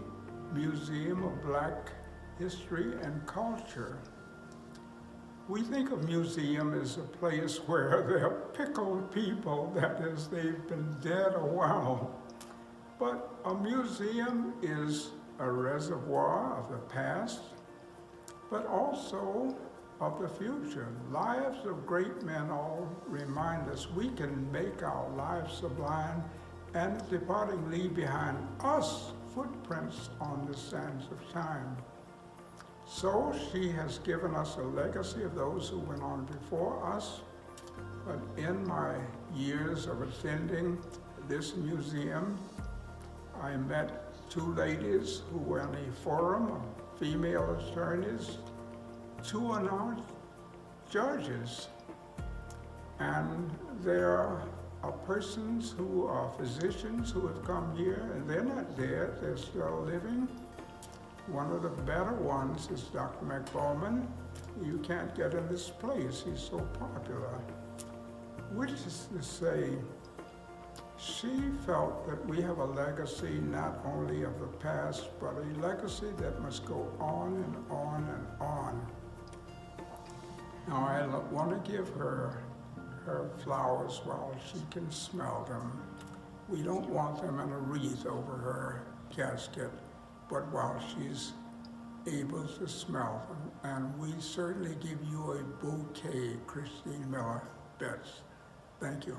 Museum of Black History and Culture. We think of museum as a place where there are pickled people, that is, they've been dead a while. But a museum is a reservoir of the past, but also of the future. Lives of great men all remind us we can make our lives sublime, and departing leave behind us footprints on the sands of time. So she has given us a legacy of those who went on before us. But in my years of attending this museum, I met two ladies who were in a forum of female attorneys. Two are now judges. And there are persons who are physicians who have come here, and they're not dead, they're still living. One of the better ones is Dr. McBowman. You can't get in this place, he's so popular. Which is to say, she felt that we have a legacy not only of the past, but a legacy that must go on and on and on. Now I want to give her flowers while she can smell them. We don't want them in a wreath over her casket, but while she's able to smell them. And we certainly give you a bouquet, Christine Miller Betts. Thank you.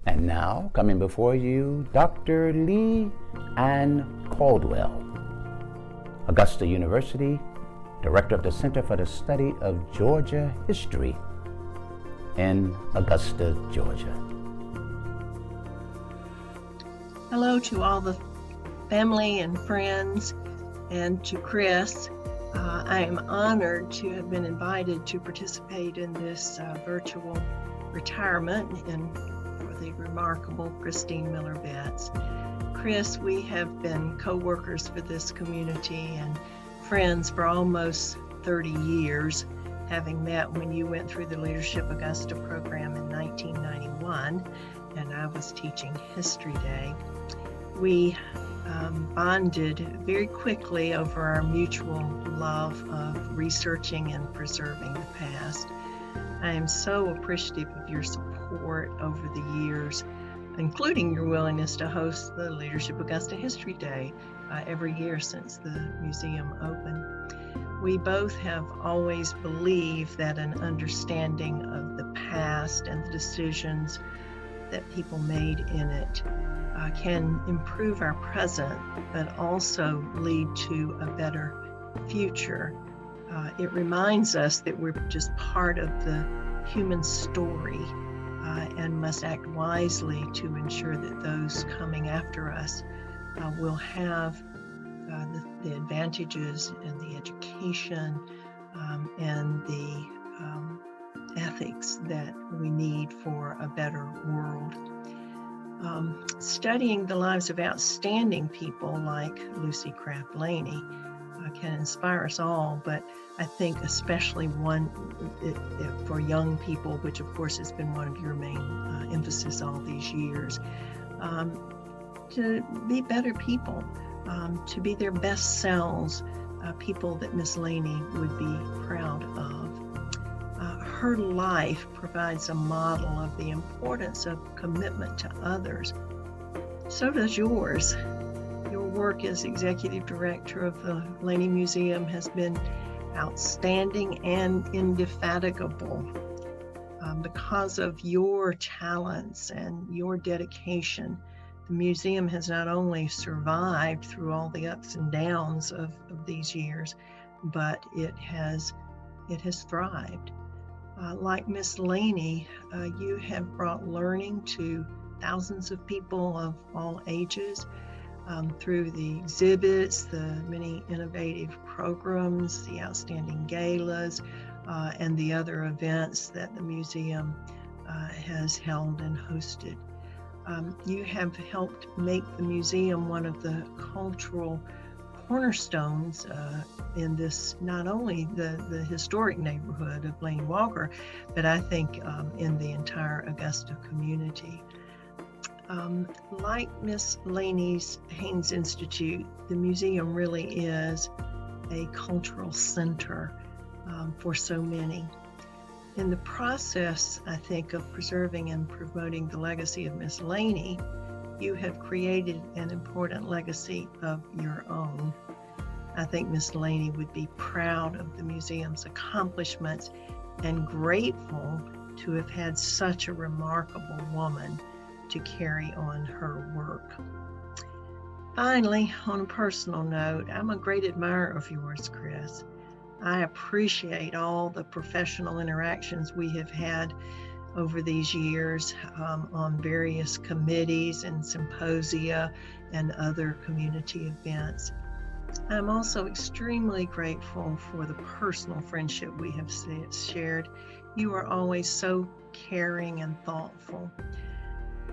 And now, coming before you, Dr. Lee Ann Caldwell, Augusta University, Director of the Center for the Study of Georgia History in Augusta, Georgia. Hello to all the family and friends, and to Chris. I am honored to have been invited to participate in this virtual retirement for the remarkable Christine Miller Betts. Chris, we have been co-workers for this community and friends for almost 30 years, having met when you went through the Leadership Augusta program in 1991, and I was teaching History Day. We bonded very quickly over our mutual love of researching and preserving the past. I am so appreciative of your support over the years, including your willingness to host the Leadership Augusta History Day every year since the museum opened. We both have always believed that an understanding of the past and the decisions that people made in it can improve our present, but also lead to a better future. It reminds us that we're just part of the human story, and must act wisely to ensure that those coming after us will have the advantages and the education and the ethics that we need for a better world. Studying the lives of outstanding people like Lucy Craft Laney can inspire us all, but I think especially for young people, which of course has been one of your main emphasis all these years, to be better people, to be their best selves, people that Miss Laney would be proud of. Her life provides a model of the importance of commitment to others. So does yours. Your work as executive director of the Laney Museum has been outstanding and indefatigable. Because of your talents and your dedication, the museum has not only survived through all the ups and downs of these years, but it has thrived. Like Miss Laney, you have brought learning to thousands of people of all ages through the exhibits, the many innovative programs, the outstanding galas, and the other events that the museum has held and hosted. You have helped make the museum one of the cultural cornerstones in this, not only the historic neighborhood of Laney Walker, but I think in the entire Augusta community. Like Miss Laney's Haynes Institute, the museum really is a cultural center for so many. In the process, I think, of preserving and promoting the legacy of Miss Laney, you have created an important legacy of your own. I think Miss Laney would be proud of the museum's accomplishments and grateful to have had such a remarkable woman to carry on her work. Finally, on a personal note, I'm a great admirer of yours, Chris. I appreciate all the professional interactions we have had over these years on various committees and symposia and other community events. I'm also extremely grateful for the personal friendship we have shared. You are always so caring and thoughtful.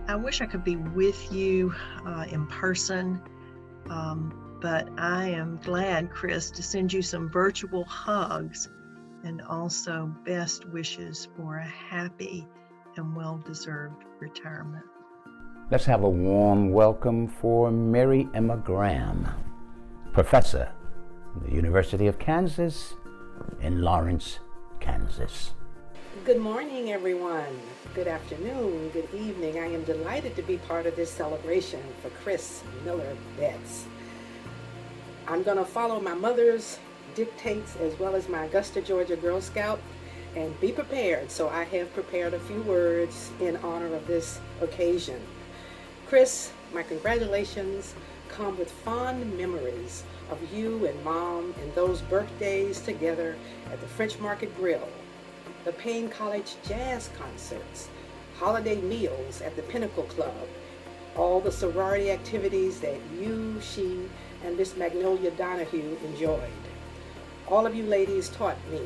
I wish I could be with you in person, but I am glad, Chris, to send you some virtual hugs and also best wishes for a happy and well-deserved retirement. Let's have a warm welcome for Mary Emma Graham, professor at the University of Kansas in Lawrence, Kansas. Good morning, everyone. Good afternoon, good evening. I am delighted to be part of this celebration for Chris Miller Betts. I'm going to follow my mother's dictates as well as my Augusta, Georgia Girl Scout, and be prepared. So I have prepared a few words in honor of this occasion. Chris, my congratulations come with fond memories of you and Mom and those birthdays together at the French Market Grill, the Payne College jazz concerts, holiday meals at the Pinnacle Club, all the sorority activities that you, she, and Miss Magnolia Donahue enjoyed. All of you ladies taught me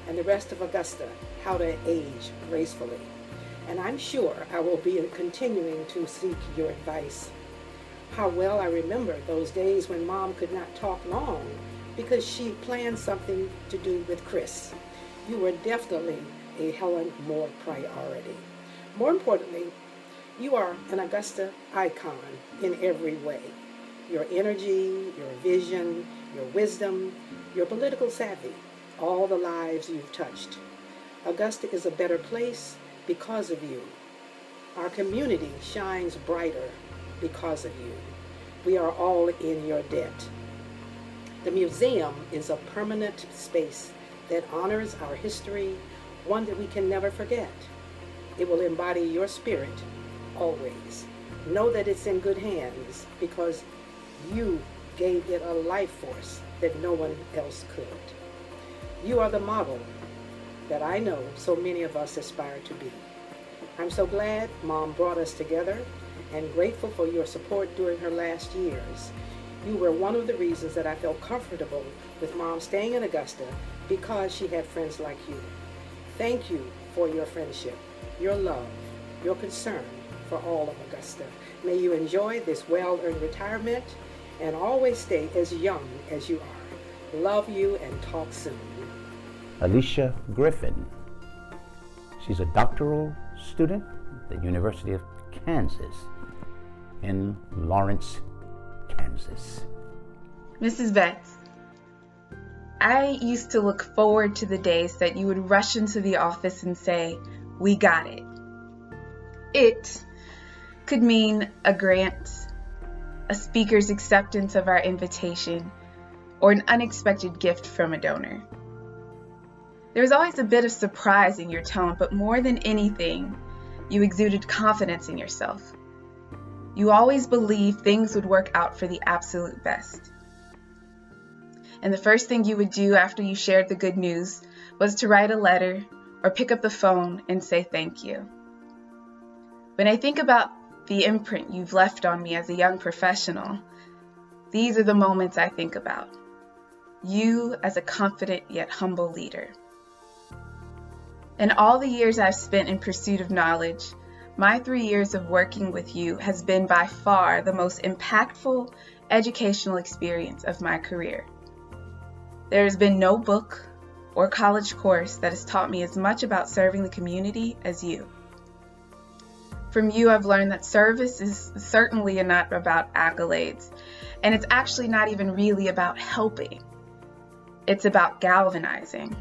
and the rest of Augusta how to age gracefully. And I'm sure I will be continuing to seek your advice. How well I remember those days when Mom could not talk long because she planned something to do with Chris. You were definitely a Helen Moore priority. More importantly, you are an Augusta icon in every way. Your energy, your vision, your wisdom, your political savvy, all the lives you've touched. Augusta is a better place because of you. Our community shines brighter because of you. We are all in your debt. The museum is a permanent space that honors our history, one that we can never forget. It will embody your spirit always. Know that it's in good hands because you gave it a life force that no one else could. You are the model that I know so many of us aspire to be. I'm so glad Mom brought us together and grateful for your support during her last years. You were one of the reasons that I felt comfortable with Mom staying in Augusta because she had friends like you. Thank you for your friendship, your love, your concern for all of Augusta. May you enjoy this well-earned retirement and always stay as young as you are. Love you and talk soon. Alicia Griffin. She's a doctoral student at the University of Kansas in Lawrence, Kansas. Mrs. Betts, I used to look forward to the days that you would rush into the office and say, "We got it." It could mean a grant, a speaker's acceptance of our invitation, or an unexpected gift from a donor. There was always a bit of surprise in your tone, but more than anything, you exuded confidence in yourself. You always believed things would work out for the absolute best. And the first thing you would do after you shared the good news was to write a letter or pick up the phone and say thank you. When I think about the imprint you've left on me as a young professional, these are the moments I think about. You as a confident yet humble leader. In all the years I've spent in pursuit of knowledge, my 3 years of working with you has been by far the most impactful educational experience of my career. There has been no book or college course that has taught me as much about serving the community as you. From you, I've learned that service is certainly not about accolades, and it's actually not even really about helping. It's about galvanizing,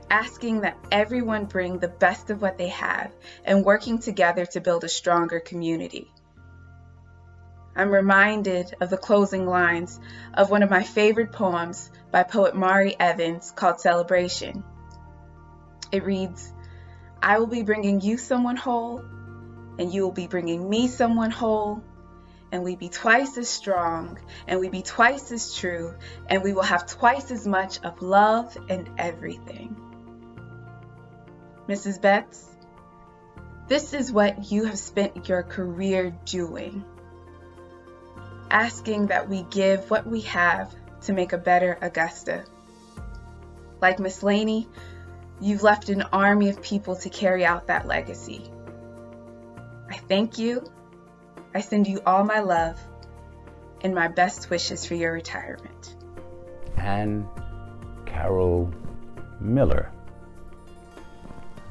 asking that everyone bring the best of what they have and working together to build a stronger community. I'm reminded of the closing lines of one of my favorite poems by poet Mari Evans called Celebration. It reads, "I will be bringing you someone whole, and you will be bringing me someone whole, and we be twice as strong, and we be twice as true, and we will have twice as much of love and everything." Mrs. Betts, this is what you have spent your career doing. Asking that we give what we have to make a better Augusta. Like Miss Laney, you've left an army of people to carry out that legacy. I thank you. I send you all my love and my best wishes for your retirement. And Carol Miller,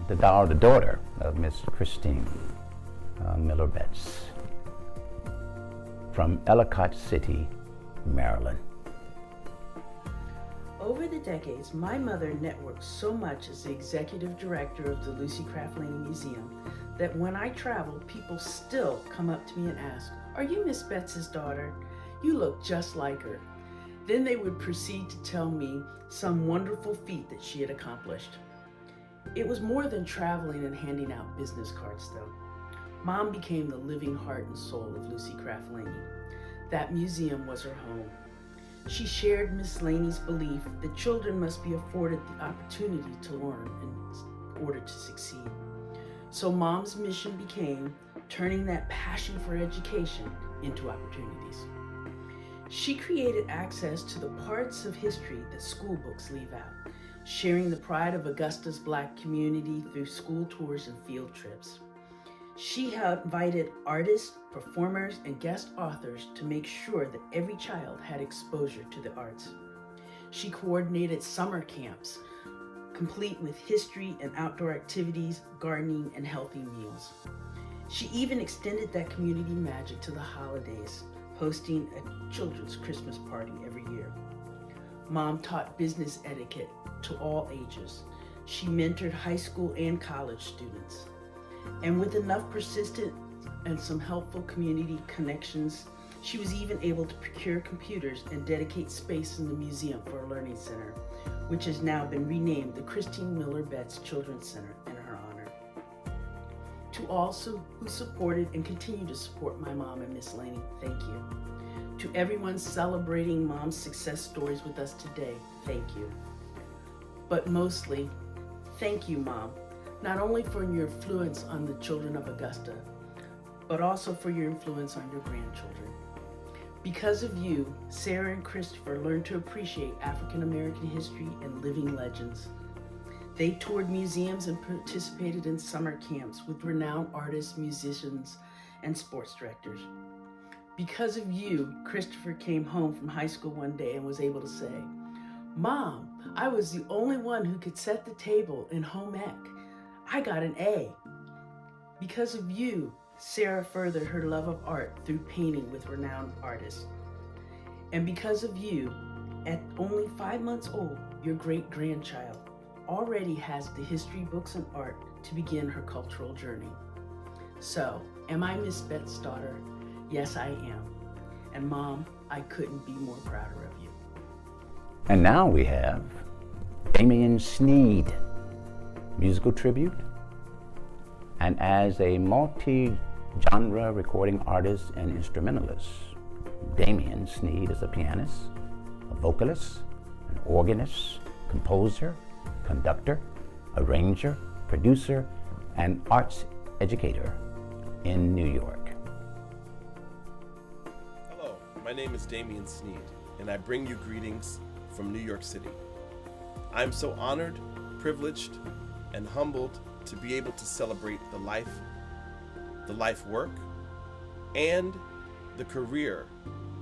the daughter of Miss Christine Miller Betts from Ellicott City, Maryland. Over the decades, my mother networked so much as the executive director of the Lucy Craft Laney Museum that when I travel, people still come up to me and ask, "Are you Miss Betts' daughter? You look just like her." Then they would proceed to tell me some wonderful feat that she had accomplished. It was more than traveling and handing out business cards, though. Mom became the living heart and soul of Lucy Craft Laney. That museum was her home. She shared Miss Laney's belief that children must be afforded the opportunity to learn in order to succeed. So Mom's mission became turning that passion for education into opportunities. She created access to the parts of history that school books leave out, sharing the pride of Augusta's Black community through school tours and field trips. She invited artists, performers, and guest authors to make sure that every child had exposure to the arts. She coordinated summer camps, complete with history and outdoor activities, gardening, and healthy meals. She even extended that community magic to the holidays, hosting a children's Christmas party every year. Mom taught business etiquette to all ages. She mentored high school and college students. And with enough persistence and some helpful community connections, she was even able to procure computers and dedicate space in the museum for a learning center, which has now been renamed the Christine Miller Betts Children's Center in her honor. To all who supported and continue to support my mom and Miss Laney, thank you. To everyone celebrating Mom's success stories with us today, thank you. But mostly, thank you, Mom. not only for your influence on the children of Augusta, but also for your influence on your grandchildren. Because of you, Sarah and Christopher learned to appreciate African American history and living legends. They toured museums and participated in summer camps with renowned artists, musicians, and sports directors. Because of you, Christopher came home from high school one day and was able to say, "Mom, I was the only one who could set the table in home ec. I got an A." Because of you, Sarah furthered her love of art through painting with renowned artists. And because of you, at only 5 months old, your great-grandchild already has the history books and art to begin her cultural journey. So, am I Miss Betts' daughter? Yes, I am. And Mom, I couldn't be more prouder of you. And now we have Damian Sneed, musical tribute. And as a multi-genre recording artist and instrumentalist, Damian Sneed is a pianist, a vocalist, an organist, composer, conductor, arranger, producer, and arts educator in New York. Hello, my name is Damian Sneed, and I bring you greetings from New York City. I am so honored, privileged, and humbled to be able to celebrate the life work, and the career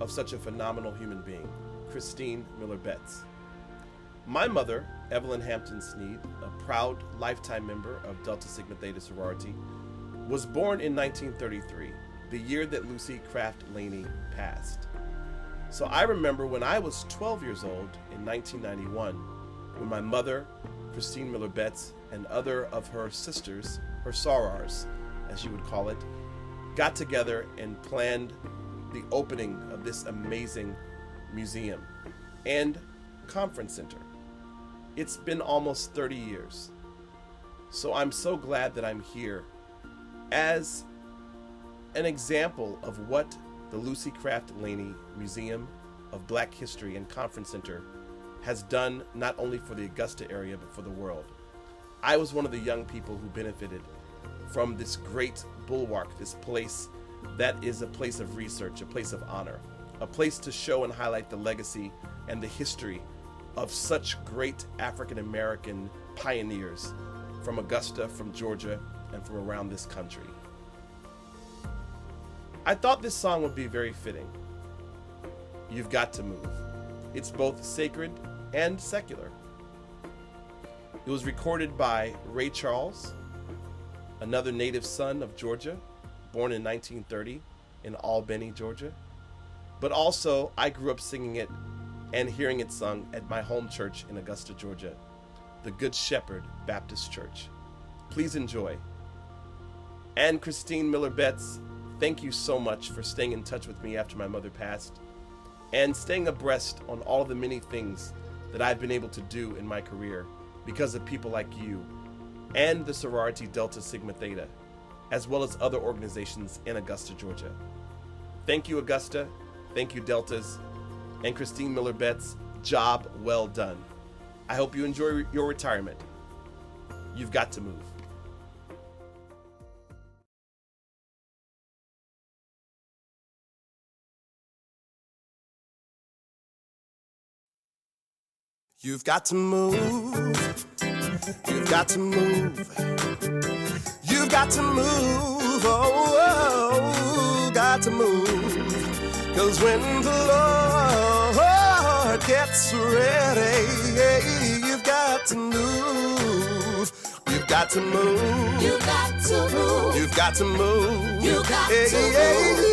of such a phenomenal human being, Christine Miller Betts. My mother, Evelyn Hampton Sneed, a proud lifetime member of Delta Sigma Theta Sorority, was born in 1933, the year that Lucy Craft Laney passed. So I remember when I was 12 years old in 1991, when my mother, Christine Miller Betts, and other of her sisters, her sorors, as you would call it, got together and planned the opening of this amazing museum and conference center. It's been almost 30 years. So I'm so glad that I'm here as an example of what the Lucy Craft Laney Museum of Black History and Conference Center has done, not only for the Augusta area, but for the world. I was one of the young people who benefited from this great bulwark, this place that is a place of research, a place of honor, a place to show and highlight the legacy and the history of such great African American pioneers from Augusta, from Georgia, and from around this country. I thought this song would be very fitting. You've Got to Move. It's both sacred and secular. It was recorded by Ray Charles, another native son of Georgia, born in 1930 in Albany, Georgia. But also, I grew up singing it and hearing it sung at my home church in Augusta, Georgia, the Good Shepherd Baptist Church. Please enjoy. And Christine Miller Betts, thank you so much for staying in touch with me after my mother passed and staying abreast on all of the many things that I've been able to do in my career because of people like you and the sorority Delta Sigma Theta, as well as other organizations in Augusta, Georgia. Thank you, Augusta. Thank you, Deltas. And Christine Miller Betts, job well done. I hope you enjoy your retirement. You've got to move. You've got to move. You've got to move. You've got to move. Oh, got to move. 'Cause when the Lord gets ready, you've got to move. You've got to move. You've got to move. You've got to move. You've got to move.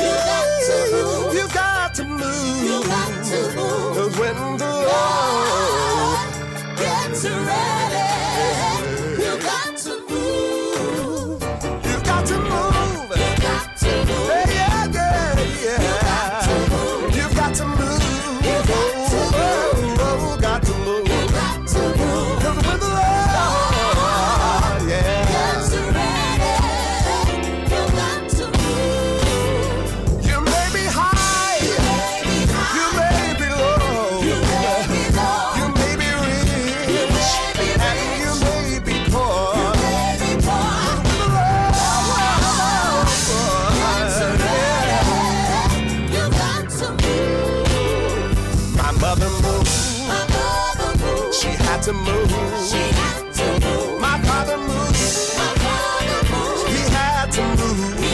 You've got to move. You've got to move. You've got to move. 'Cause when the Lord gets ready, you've got to move. You've got to move. You've got to move. Yeah, yeah, yeah. You've got to move. You've got to move. Oh, got to move. You've got to move. 'Cause when the Lord, yeah, gets ready, you've got to move. You may be high. You may be low. You may be rich. had to move. My father moved. He had to move.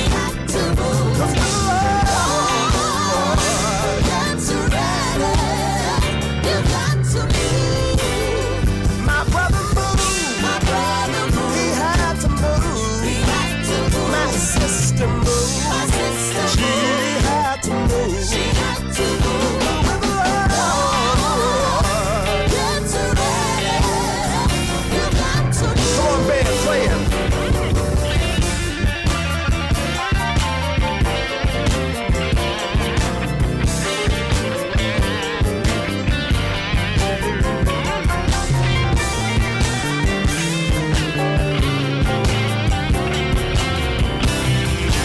'Cause the Lord gets ready. You got to move. My brother moved. He had to move. My sister moved. She had to move. When the Lord gets ready, you got to move. Come on, band, play it.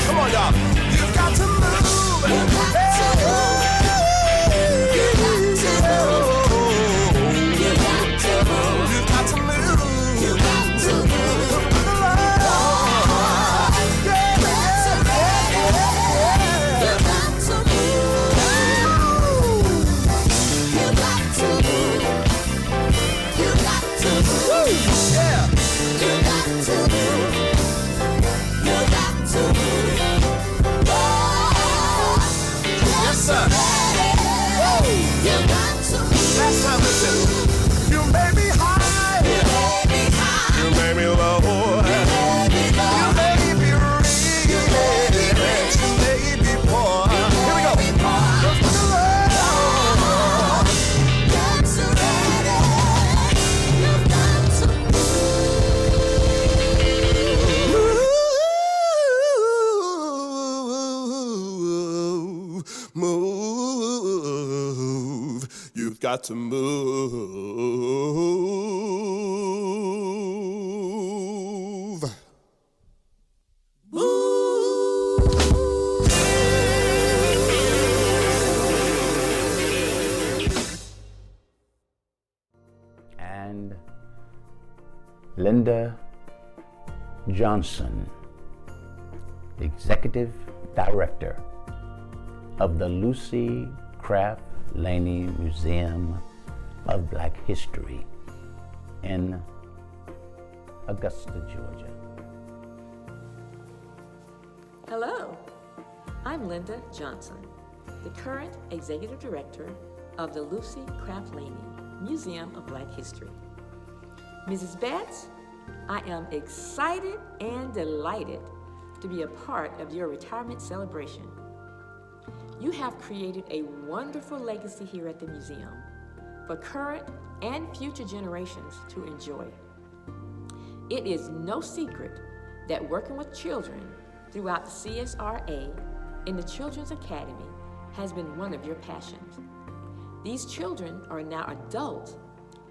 Come on, y'all. You've got to move. You've got to move. You've got to move. You've got to move. You've got to move. You've got to move. With the Lord. Yeah, yeah, You've got to move. You've got to move. You've got to move. Yeah. You've got to move. You've got to move. Yes, sir. You got to move. Last time, listen. You made me high. You made me high. You made me low. You made me low. You made me rich. You made me rich. You made me poor. Here we go. Just for the Lord. Gets ready. You got to move. You've got to move. And Linda Johnson, Executive Director of the Lucy Craft Laney Museum of Black History in Augusta, Georgia. Hello, I'm Linda Johnson, the current Executive Director of the Lucy Craft Laney Museum of Black History. Mrs. Betts, I am excited and delighted to be a part of your retirement celebration. You have created a wonderful legacy here at the museum for current and future generations to enjoy. It is no secret that working with children throughout the CSRA in the Children's Academy has been one of your passions. These children are now adults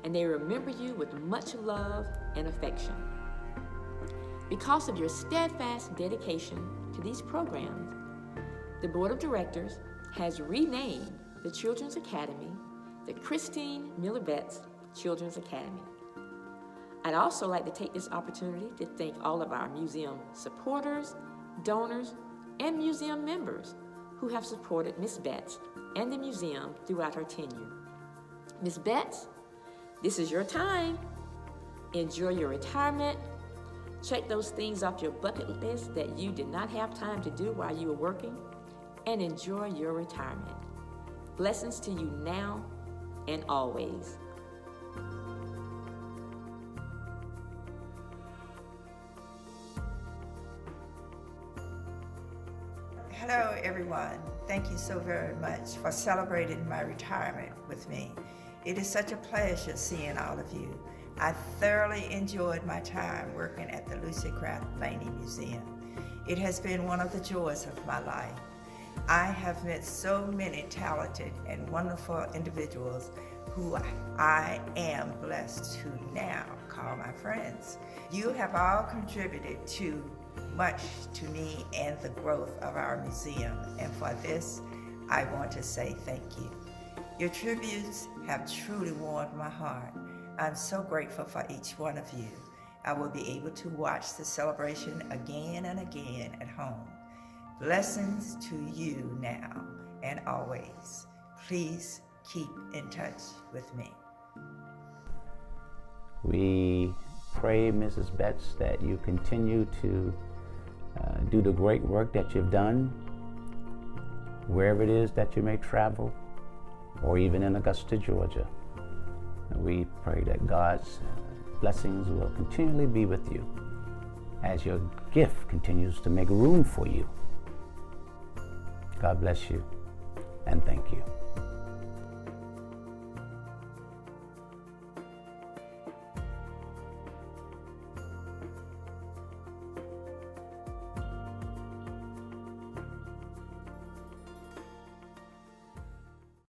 and they remember you with much love and affection. Because of your steadfast dedication to these programs, the Board of Directors has renamed the Children's Academy the Christine Miller Betts Children's Academy. I'd also like to take this opportunity to thank all of our museum supporters, donors, and museum members who have supported Miss Betts and the museum throughout her tenure. Miss Betts, this is your time. Enjoy your retirement. Check those things off your bucket list that you did not have time to do while you were working, and enjoy your retirement. Blessings to you now and always. Hello, everyone. Thank you so very much for celebrating my retirement with me. It is such a pleasure seeing all of you. I thoroughly enjoyed my time working at the Lucy Craft Laney Museum. It has been one of the joys of my life. I have met so many talented and wonderful individuals who I am blessed to now call my friends. You have all contributed to much to me and the growth of our museum, and for this, I want to say thank you. Your tributes have truly warmed my heart. I'm so grateful for each one of you. I will be able to watch the celebration again and again at home. Blessings to you now and always. Please keep in touch with me. We pray, Mrs. Betts, that you continue to do the great work that you've done, wherever it is that you may travel, or even in Augusta, Georgia. And we pray that God's blessings will continually be with you as your gift continues to make room for you. God bless you, and thank you.